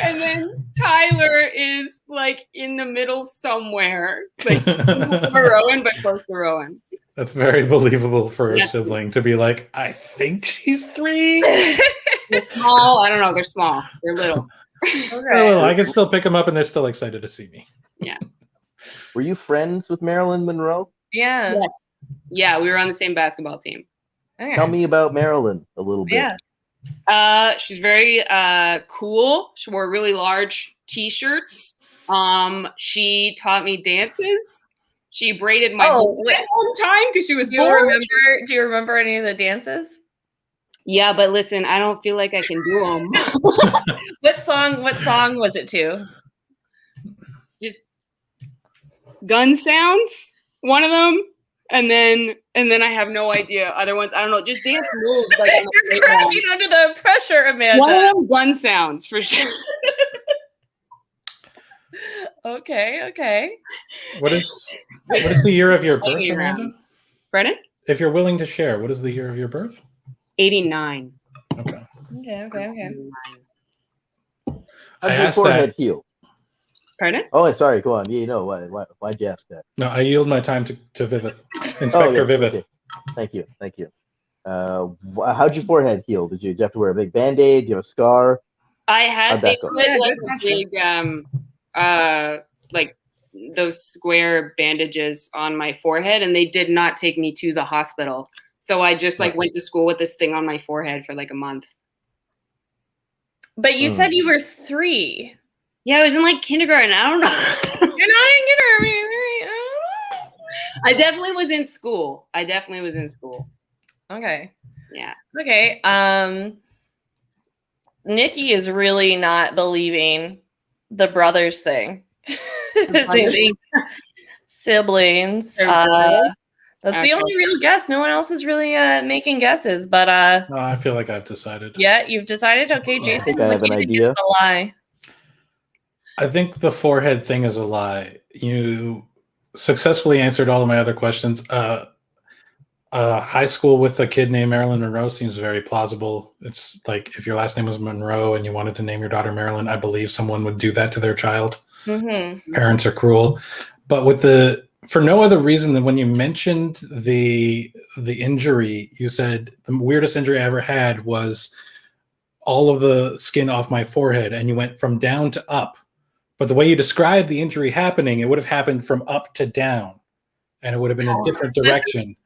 And then Tyler is like in the middle somewhere, like for Rowan, but close to Rowan. That's very believable for a sibling to be like, I think she's 3. They're small. I don't know. They're small. They're little. Okay. I can still pick them up, and they're still excited to see me. Yeah. Were you friends with Marilyn Monroe? Yeah. Yes. Yeah, we were on the same basketball team. Okay. Tell me about Marilyn a little bit. Yeah. She's very cool. She wore really large t-shirts. She taught me dances. She braided my hair all the time because she was bored. Do you remember any of the dances? Yeah, but listen, I don't feel like I can do them. What song was it to? Just gun sounds, one of them, and then I have no idea other ones. I don't know, just dance moves. Like you're cracking under the pressure, Amanda. One of them gun sounds for sure. Okay. What is the year of your birth, Amanda? Pardon? If you're willing to share, what is the year of your birth? 89. Okay. How'd your forehead heal? Pardon? Oh, sorry. Go on. Yeah, you know why'd you ask that? No, I yield my time to Viveth. Inspector Viveth. Okay. Thank you. How'd your forehead heal? Did you have to wear a big Band-Aid? Do you have a scar? I How'd had they that go? put Yeah, like good a question. big like those square bandages on my forehead, and they did not take me to the hospital. So I just like went to school with this thing on my forehead for like a month. But you said you were 3. Yeah, I was in like kindergarten. I don't know. You're not in kindergarten. I definitely was in school. Okay. Yeah. Okay. Nikki is really not believing the brothers thing. They think siblings. That's the only real guess. No one else is really making guesses. But No, I feel like I've decided. yeah, you've decided. Okay, Jason, I think I have an idea. It's a lie. I think the forehead thing is a lie. You successfully answered all of my other questions. High school with a kid named Marilyn Monroe seems very plausible. It's like if your last name was Monroe and you wanted to name your daughter Marilyn, I believe someone would do that to their child. Mm-hmm. Parents are cruel. But for no other reason than when you mentioned the injury, you said the weirdest injury I ever had was all of the skin off my forehead, and you went from down to up. But the way you described the injury happening, it would have happened from up to down, and it would have been a different direction.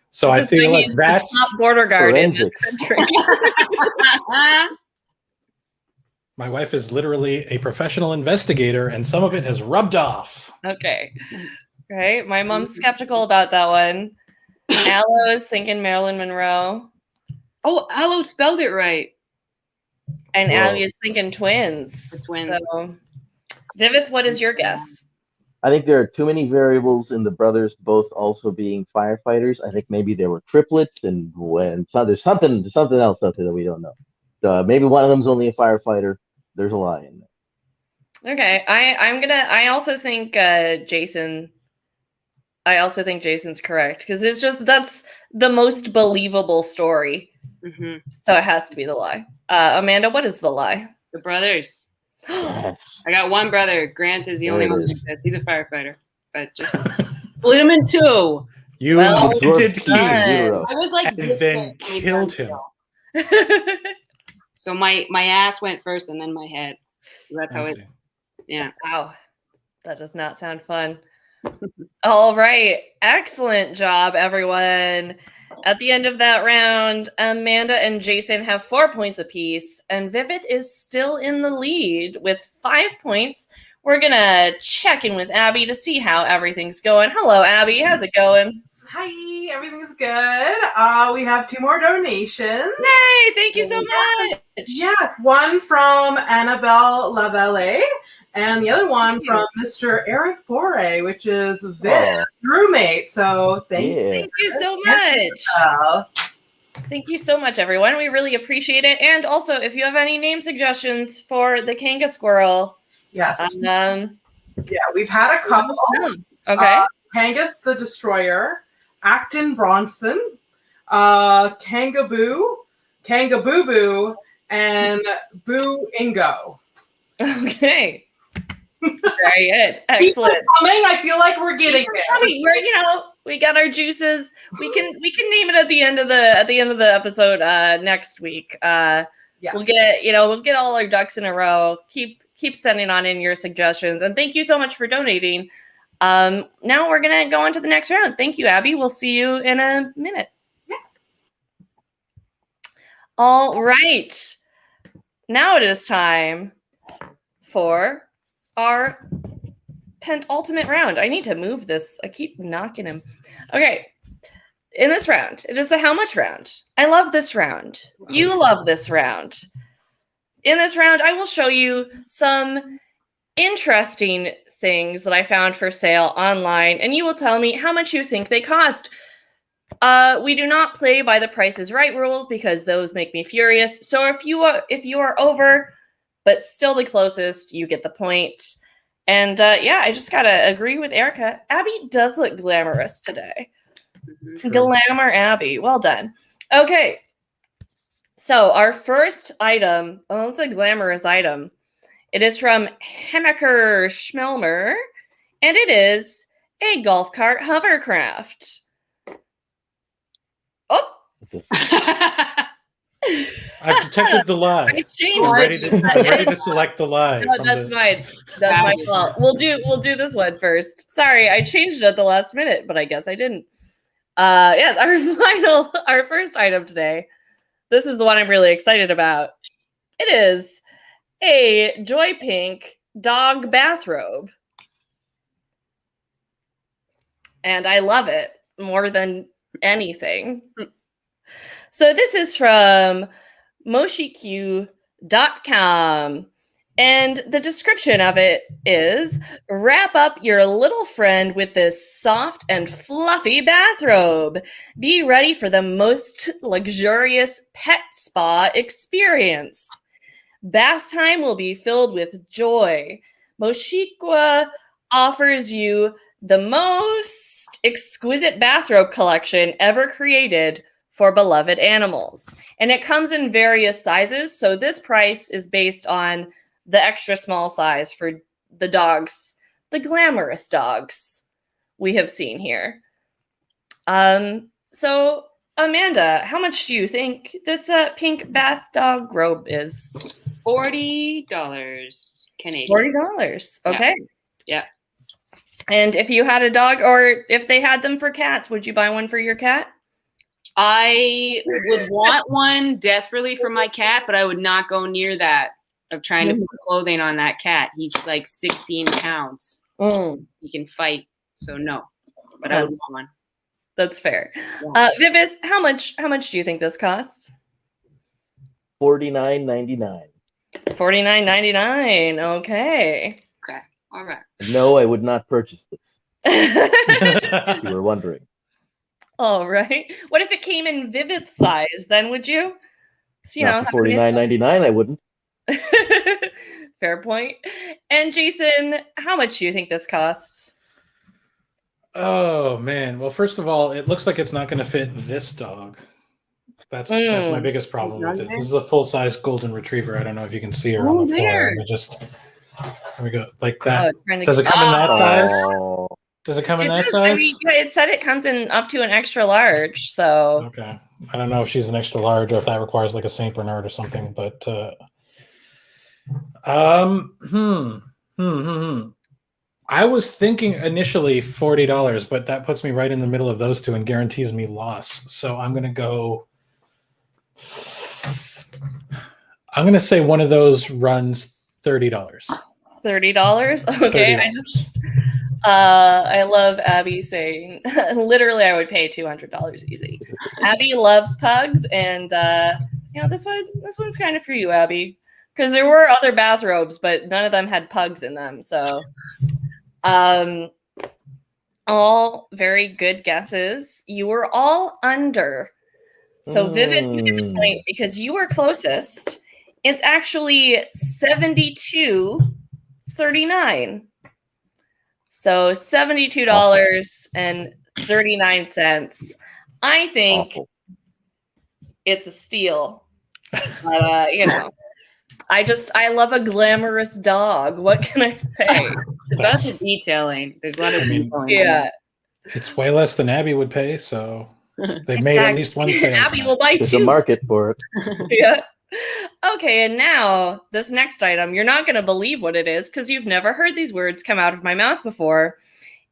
So I feel like that's the top border guard in this country. my wife is literally a professional investigator, and some of it has rubbed off. Okay. Right. My mom's skeptical about that one. Aloe is thinking Marilyn Monroe. Oh, Aloe spelled it right. And Abby is thinking twins. So, Viveth, what is your guess? I think there are too many variables in the brothers both also being firefighters. I think maybe they were triplets, and there's something else out there that we don't know. Maybe one of them's only a firefighter. There's a lie in there. Okay, I also think Jason. I also think Jason's correct because that's the most believable story. Mm-hmm. So it has to be the lie. Amanda, what is the lie? The brothers. Yes. I got one brother. Grant is the only one like this. He's a firefighter, but just split him in 2. You did done. I was like, and then killed him. So my ass went first, and then my head. So that's how it. Yeah. Wow, that does not sound fun. All right, excellent job, everyone. At the end of that round, Amanda and Jason have 4 points apiece, and Viveth is still in the lead with 5 points. We're gonna check in with Abby to see how everything's going. Hello, Abby. How's it going? Hi, everything's good. We have 2 more donations. Yay! Thank you so much. Yes, one from Annabelle Lavelle, and the other one from Mr. Eric Bore, which is Viv's roommate. So thank you so much. Thank you so much, everyone. We really appreciate it. And also, if you have any name suggestions for the Kanga Squirrel. Yes. Yeah, we've had a couple. Okay. Kangas the Destroyer, Acton Bronson, Kangaboo, Kangaboo, and Boo Ingo. Okay. Very good. Excellent. Coming. I feel like we're getting there. We got our juices. We can name it at the end of the episode next week. Yes. We'll get all our ducks in a row. Keep sending on in your suggestions, and thank you so much for donating. Now we're gonna go on to the next round. Thank you, Abby. We'll see you in a minute. Yeah. All right. Now it is time for our penultimate round. I need to move this. I keep knocking him. Okay. In this round, it is the how much round. I love this round. You love this round. In this round, I will show you some interesting things that I found for sale online, and you will tell me how much you think they cost. We do not play by the Price is Right rules because those make me furious. So if you are over but still the closest, you get the point. And I just gotta agree with Erica. Abby does look glamorous today. Sure. Glamour Abby. Well done. Okay. So our first item, it's a glamorous item. It is from Hemmecker Schmelmer, and it is a golf cart hovercraft. Oh, I've detected the lie. I changed I'm ready, it. I'm ready to select the lie. No, from that's the- fine. That's my fault. We'll do this one first. Sorry, I changed it at the last minute, but I guess I didn't. Yes, our first item today. This is the one I'm really excited about. It is a Joy Pink dog bathrobe. And I love it more than anything. So this is from MoshiQ.com. And the description of it is, wrap up your little friend with this soft and fluffy bathrobe. Be ready for the most luxurious pet spa experience. Bath time will be filled with joy. Moshikwa offers you the most exquisite bathrobe collection ever created for beloved animals. And it comes in various sizes. So this price is based on the extra small size for the dogs, the glamorous dogs we have seen here. So Amanda, how much do you think this pink bath dog robe is? $40 Canadian. $40. Okay. Yeah. And if you had a dog, or if they had them for cats, would you buy one for your cat? I would want one desperately for my cat, but I would not go near that of trying to put clothing on that cat. He's like 16 pounds. He can fight, so no. But I would want one. That's fair. Yeah. Viveth, how much do you think this costs? $49.99. $49.99. Okay. Okay. All right. No, I would not purchase this. If you were wondering. All right. What if it came in Viveth size? Then would you? So, Not for $49.99. I wouldn't. Fair point. And Jason, how much do you think this costs? Oh man. Well, first of all, it looks like it's not going to fit this dog. That's my biggest problem with it. This is a full-size golden retriever. I don't know if you can see her on the floor. There we go. Like that. Does it come in that size? Does it come in that size? I mean, it said it comes in up to an extra large. So okay. I don't know if she's an extra large or if that requires like a Saint Bernard or something, but I was thinking initially $40, but that puts me right in the middle of those two and guarantees me loss. So I'm gonna say one of those runs $30. $30? Okay. $30. I love Abby saying, literally, I would pay $200 easy. Abby loves pugs, and this one's kind of for you, Abby, because there were other bathrobes, but none of them had pugs in them. So, all very good guesses. You were all under. So, Viveth, you get the point because you were closest. It's actually $72.39. So $72.39. I think it's a steal. But, I love a glamorous dog. What can I say? That's the detailing. There's a lot of detailing. Yeah. It's way less than Abby would pay, so they've made at least one sale. Abby will buy There's two. a market for it. Yeah. Okay, and now this next item, you're not going to believe what it is because you've never heard these words come out of my mouth before.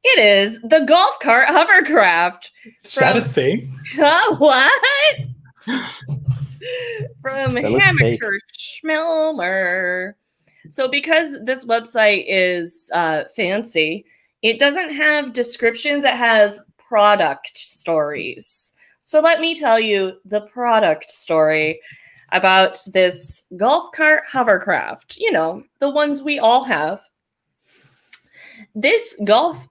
It is the golf cart hovercraft. Is that a thing? What? From Hammaker Schmilmer. So because this website is fancy, it doesn't have descriptions. It has product stories. So let me tell you the product story about this golf cart hovercraft. The ones we all have. This is the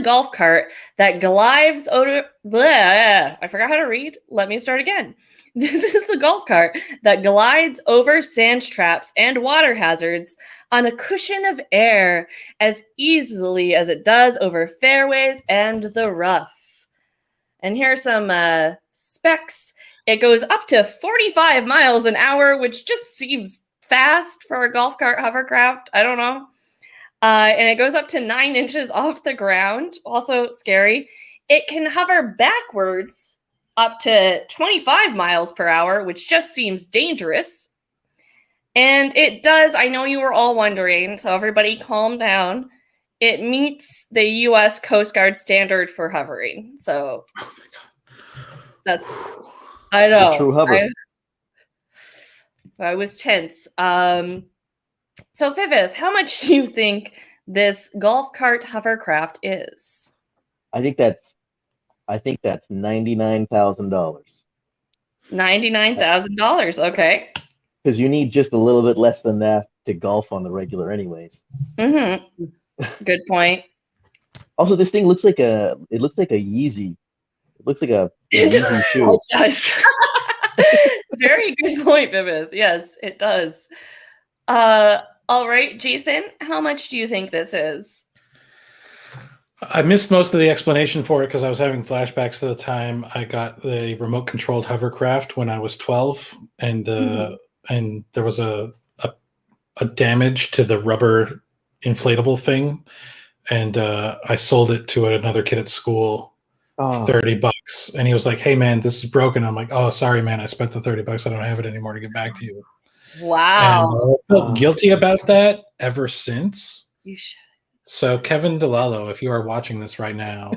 golf cart that glides over. I forgot how to read. Let me start again. This is the golf cart that glides over sand traps and water hazards on a cushion of air as easily as it does over fairways and the rough. And here are some specs. It goes up to 45 miles an hour, which just seems fast for a golf cart hovercraft. I don't know. And it goes up to 9 inches off the ground. Also scary. It can hover backwards up to 25 miles per hour, which just seems dangerous. And it does, I know you were all wondering, so everybody calm down. It meets the U.S. Coast Guard standard for hovering. So that's, I know. A true hover. I was tense. So Viveth, how much do you think this golf cart hovercraft is? I think that's $99,000. $99,000. Okay. Because you need just a little bit less than that to golf on the regular, anyways. Mm-hmm. Good point. Also, this thing looks like a Yeezy. It looks like a Yeezy shoe. It does. Very good point, Viveth. Yes, it does. All right, Jason, how much do you think this is? I missed most of the explanation for it because I was having flashbacks to the time I got the remote-controlled hovercraft when I was 12, and there was a damage to the rubber inflatable thing, and I sold it to another kid at school for $30, and he was like, "Hey man, this is broken." I'm like, "Oh, sorry man, I spent the $30. I don't have it anymore to get back to you." Wow. And I felt guilty about that ever since. You should. So Kevin DeLallo, if you are watching this right now,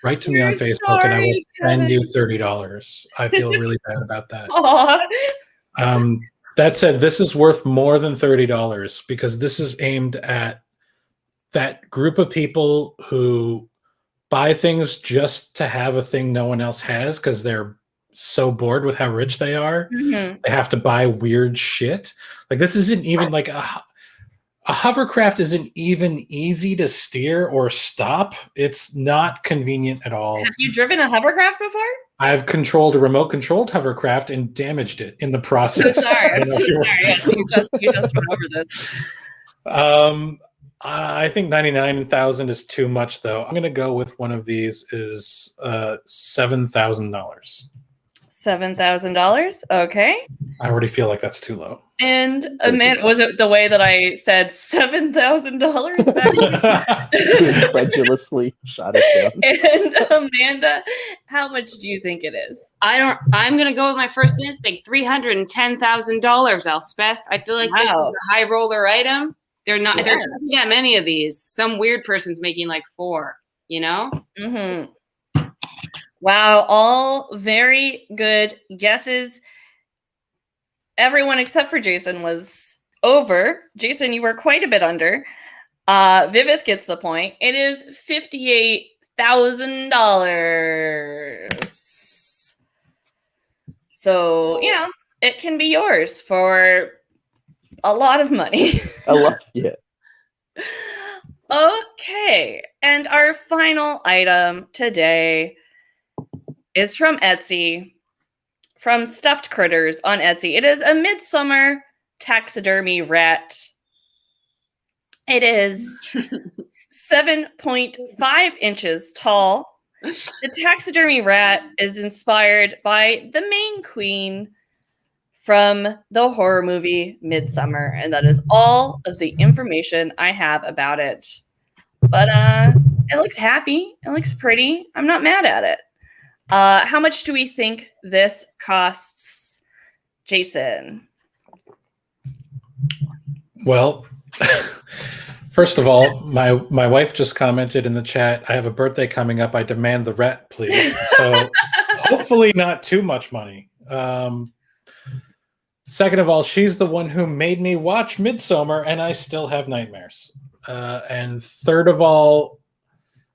write to me on Facebook Sorry, and I will send Kevin. you $30. I feel really bad about that. Aw. That said, this is worth more than $30 because this is aimed at that group of people who buy things just to have a thing no one else has because they're so bored with how rich they are. Mm-hmm. They have to buy weird shit. Like this isn't even like a hovercraft isn't even easy to steer or stop. It's not convenient at all. Have you driven a hovercraft before? I've controlled a remote-controlled hovercraft and damaged it in the process. I'm so sorry. Yes, you just went over this. I think 99,000 is too much, though. I'm going to go with one of these is $7,000. $7,000. Okay. I already feel like that's too low. And Amanda, was it the way that I said $7,000 back? Incredulously shot it down. And Amanda, how much do you think it is? I'm gonna go with my first instinct, $310,000, Elspeth. I feel like this is a high roller item. There's not that many of these. Some weird person's making like 4, you know? Mm-hmm. Wow, all very good guesses. Everyone except for Jason was over. Jason, you were quite a bit under. Viveth gets the point. It is $58,000. So, you know, it can be yours for a lot of money. A lot, yeah. Okay, and our final item today is from Etsy, from Stuffed Critters on Etsy. It is a midsummer taxidermy rat. It is 7.5 inches tall. The taxidermy rat is inspired by the main queen from the horror movie Midsummer, and that is all of the information I have about it. But it looks happy. It looks pretty. I'm not mad at it. How much do we think this costs, Jason? Well, first of all, my wife just commented in the chat, I have a birthday coming up. I demand the rat, please. So hopefully not too much money. Second of all, she's the one who made me watch Midsommar, and I still have nightmares. And third of all,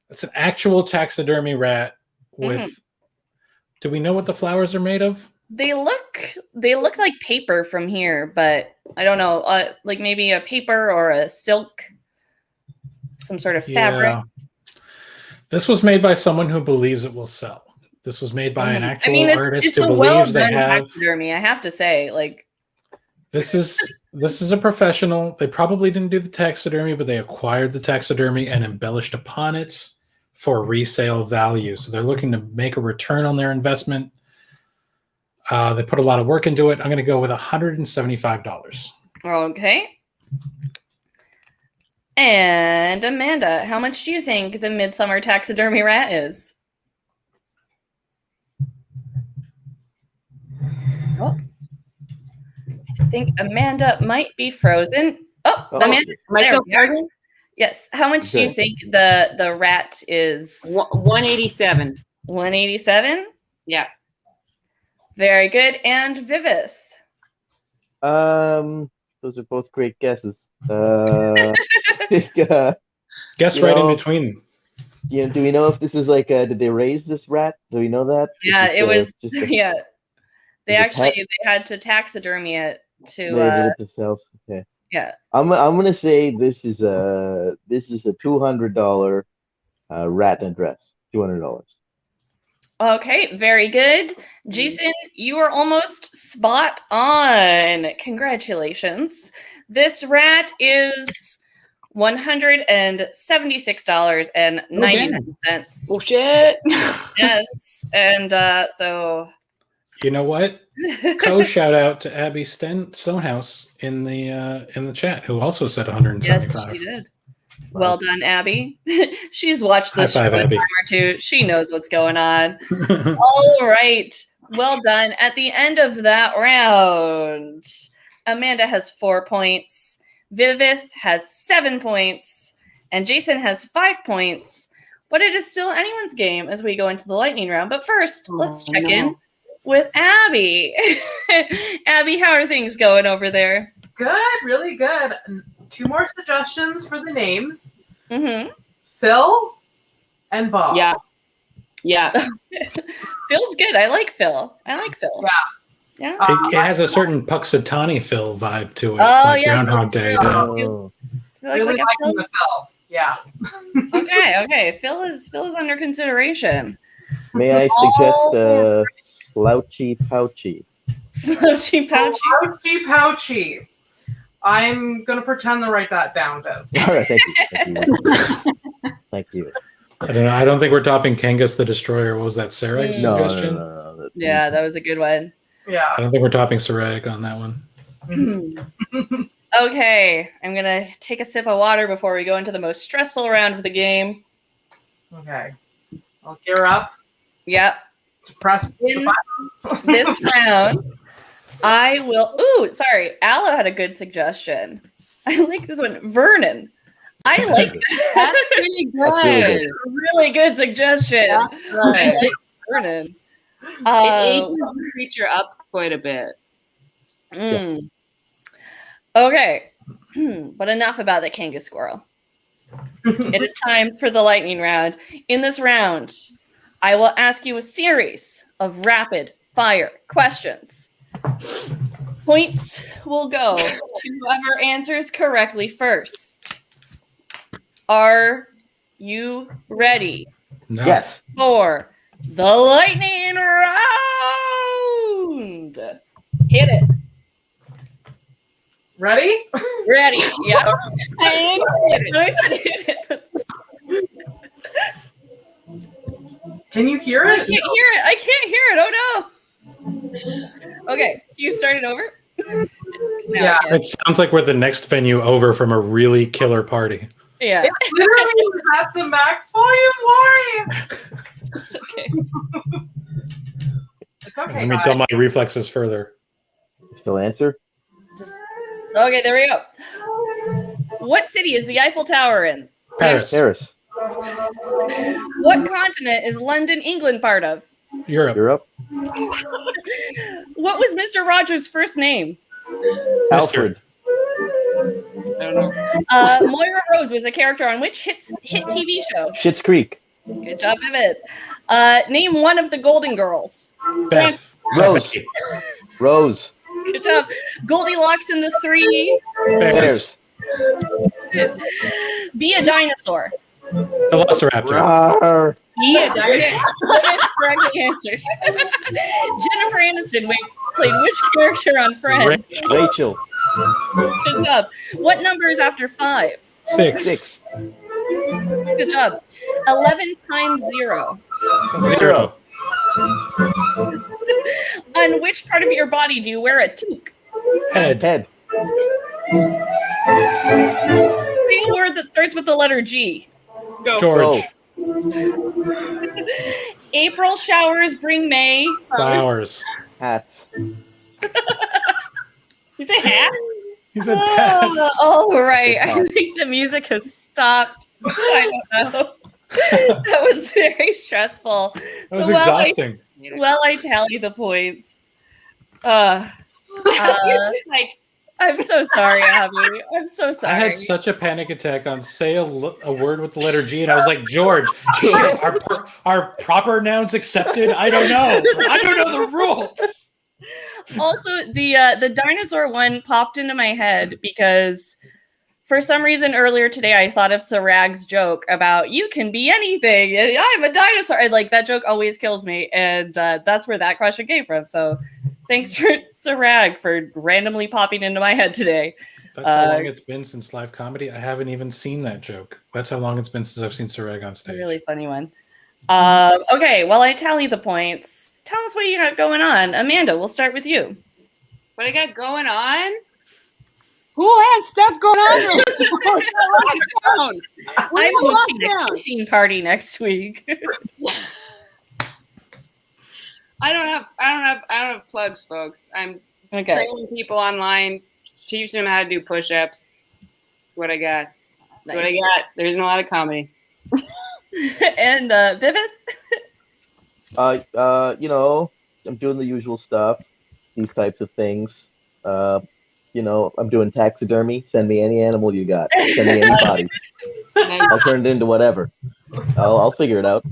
it's an actual taxidermy rat with... Do we know what the flowers are made of? They look like paper from here, but I don't know, like maybe a paper or a silk, some sort of fabric. Yeah. This was made by someone who believes it will sell. This was made by an actual artist who believes they have taxidermy. I have to say, like, this is a professional. They probably didn't do the taxidermy, but they acquired the taxidermy and embellished upon it for resale value. So they're looking to make a return on their investment. They put a lot of work into it. I'm going to go with $175. Okay. And Amanda, how much do you think the Midsummer taxidermy rat is? think Amanda might be frozen. Oh, Oh, Amanda, Am I there still we are. frozen? Yes. How much do you Okay. think the rat is? 187. 187. Yeah. Very good. And Viveth. Those are both great guesses. I think, Guess You right in know- between. do we know if this is like, did they raise this rat? Do we know that? Yeah, Is it was. this just a- Yeah, they is it actually pet? they had to taxidermy it to. Label it themselves. Okay. Yeah. I'm gonna say this is a $200 rat and dress. $200. Okay, very good. Jason, you are almost spot on. Congratulations. This rat is $176.99. Oh shit. Yes, and so You know what? Shout out to Abby Stonehouse in the chat, who also said yes, 175. she did. Well done, Abby. She's watched this High show five, a Abby. time or two. She knows what's going on. All right. Well done. At the end of that round, Amanda has 4 points, Viveth has 7 points, and Jason has 5 points. But it is still anyone's game as we go into the lightning round. But first, let's check in with Abby. Abby, how are things going over there? Good, really good. 2 more suggestions for the names: Mm-hmm. Phil and Bob. Yeah. Yeah. Phil's good. I like Phil. Yeah. It has a certain Puxatawny Phil vibe to it. Oh, like yes, Groundhog that's Day. true. Yeah. Oh. So like Really a liking Phil? the Phil. Yeah. Okay. Phil is under consideration. May I suggest Slouchy Pouchy? Slouchy pouchy. Pouchy, pouchy. I'm gonna pretend to write that down, Dev. All right, thank you. Thank you. I don't know. I don't think we're topping Kangas the Destroyer. What was that, Sarah's No, suggestion? no. Yeah, that was a good one. Yeah. I don't think we're topping Sarag on that one. Okay, I'm gonna take a sip of water before we go into the most stressful round of the game. Okay. I'll gear up. Yep. Press the In button. this round, I will. Ooh, sorry. Aloe had a good suggestion. I like this one. Vernon. I like that. That's pretty really good. Really good suggestion. That's I right. like Vernon. It ages the creature up quite a bit. Okay, but enough about the Kangas squirrel. It is time for the lightning round. In this round, I will ask you a series of rapid fire questions. Points will go to whoever answers correctly first. Are you ready No. Yes. for the lightning round? Hit it. Ready? Ready? Yeah. I said hit it. Can you hear I it? can't hear it. I can't hear it. Oh no. Okay, you start it over. 'Cause now I Yeah. can't. It sounds like we're the next venue over from a really killer party. Yeah, It literally was at the max volume. Why? it's okay. It's okay. Let me guys. tell my reflexes further. Still answer? Just okay. There we go. What city is the Eiffel Tower in? Paris, Paris. What continent is London, England part of? Europe, Europe. What was Mr. Rogers' first name? Alfred. I don't know. Moira Rose was a character on which hit TV show? Schitt's Creek. Good job, Vivid. Name one of the Golden Girls. Beth, Rose. Becky, Rose. Good job. Goldilocks and the Three. Bears, Bears. Be a dinosaur. Velociraptor, Rawr. Be a dinosaur. Correctly answered. Jennifer Aniston played which character on Friends? Rachel. Good job. What number is after 5? 6, 6. Good job. 11 times 0. 0, On which part of your body do you wear a toque? head, Head. Say a word that starts with the letter G. Go. George, April showers bring May. flowers, Hats. You say half? He said past. Oh, right. I think the music has stopped. I don't know. That was very stressful. That was exhausting. I tally the points. It's just like, I'm so sorry, Abby. I'm so sorry. I had such a panic attack on say a word with the letter G, and I was like, George, shit, are proper nouns accepted? I don't know. I don't know the rules. Also, the dinosaur one popped into my head because for some reason earlier today I thought of Sarag's joke about you can be anything and I'm a dinosaur. And like that joke always kills me, and that's where that question came from. So thanks for Sarag for randomly popping into my head today. That's how long it's been since live comedy. I haven't even seen that joke. That's how long it's been since I've seen Sarag on stage. A really funny one. Okay, while I tally the points, tell us what you got going on. Amanda, we'll start with you. what I got going on? Who has stuff going on? I'm hosting a kissing party next week. I don't have plugs, folks. I'm training people online, teaching them how to do push-ups. That's what I got. That's what I got. There isn't a lot of comedy. And Viveth? You know, I'm doing the usual stuff, these types of things. You know, I'm doing taxidermy. Send me any animal you got. Send me any bodies. I'll turn it into whatever. I'll figure it out.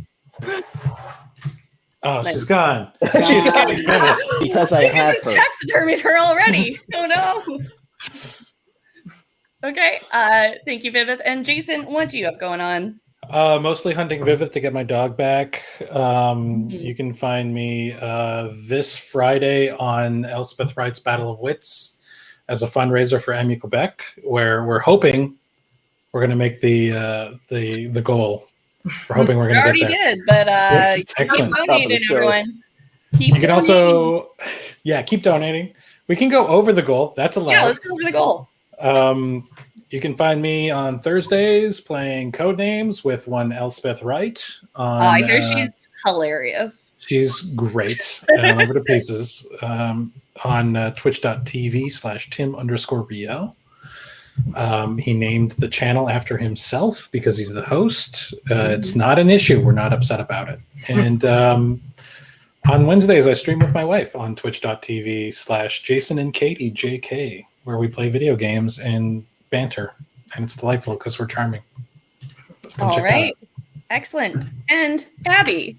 Oh, nice. She's gone. She's escaping because I have her. Taxidermied her already. Oh no. Okay. Thank you, Viveth. And Jason, what do you have going on? Mostly hunting Viveth to get my dog back. You can find me this Friday on Elspeth Wright's Battle of Wits as a fundraiser for AMI Quebec, where we're hoping we're going to make the goal. We're hoping we're going to get there. Already did, but keep donating, everyone. You can also, keep donating. We can go over the goal. That's allowed. Yeah, let's go over the goal. You can find me on Thursdays playing Codenames with one Elspeth Wright. I hear she's hilarious. She's great. And I love her to pieces. On twitch.tv/Tim_Riel. He named the channel after himself because he's the host. It's not an issue. We're not upset about it. And on Wednesdays, I stream with my wife on twitch.tv/Jason and Katie JK, where we play video games and banter. And it's delightful because we're charming. All right. Excellent. And Abby,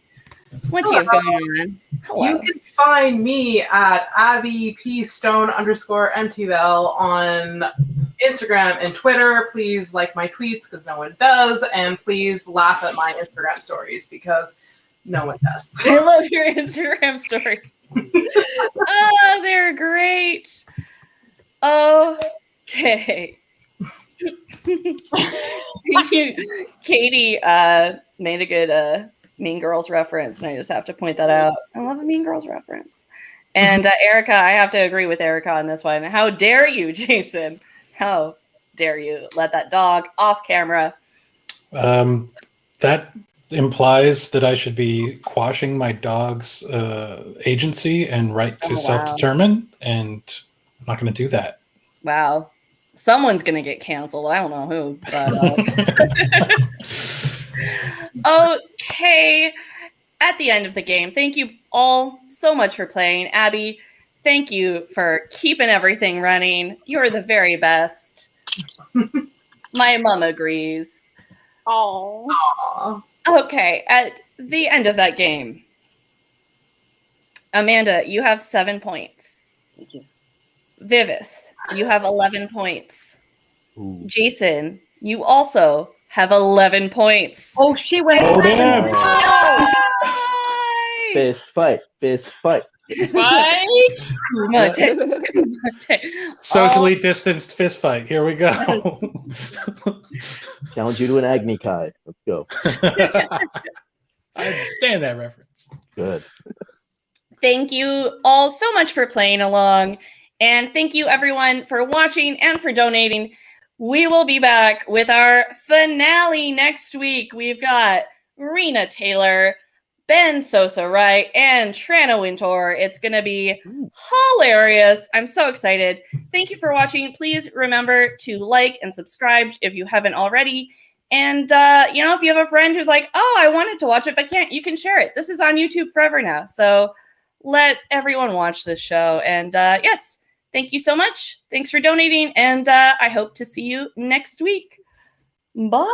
what do you have going on? Hello. You can find me at Abby P Stone _MTVL on Instagram and Twitter. Please like my tweets because no one does, and please laugh at my Instagram stories because no one does. I love your Instagram stories. Oh, they're great. Okay. Katie made a good Mean Girls reference, and I just have to point that out. I love a Mean Girls reference. And Erica, I have to agree with Erica on this one. How dare you, Jason? How dare you let that dog off camera? That implies that I should be quashing my dog's agency and right to self-determine, and I'm not going to do that. Wow. Someone's going to get canceled. I don't know who. But, okay. At the end of the game, thank you all so much for playing. Abby, thank you for keeping everything running. You're the very best. My mom agrees. Aww. Okay, at the end of that game, Amanda, you have 7 points. Thank you. Viveth, you have 11 points. Ooh. Jason, you also have 11 points. Oh, she went. Oh, damn. Fist fight. What? Socially distanced fist fight. Here we go. Challenge you to an Agni Kai. Let's go. I understand that reference. Good. Thank you all so much for playing along. And thank you, everyone, for watching and for donating. We will be back with our finale next week. We've got Rena Taylor, Ben Sosa Wright, and Trana Wintour. It's going to be hilarious. I'm so excited. Thank you for watching. Please remember to like and subscribe if you haven't already. And, if you have a friend who's like, oh, I wanted to watch it but can't, you can share it. This is on YouTube forever now. So let everyone watch this show. And, yes, thank you so much. Thanks for donating. And I hope to see you next week. Bye.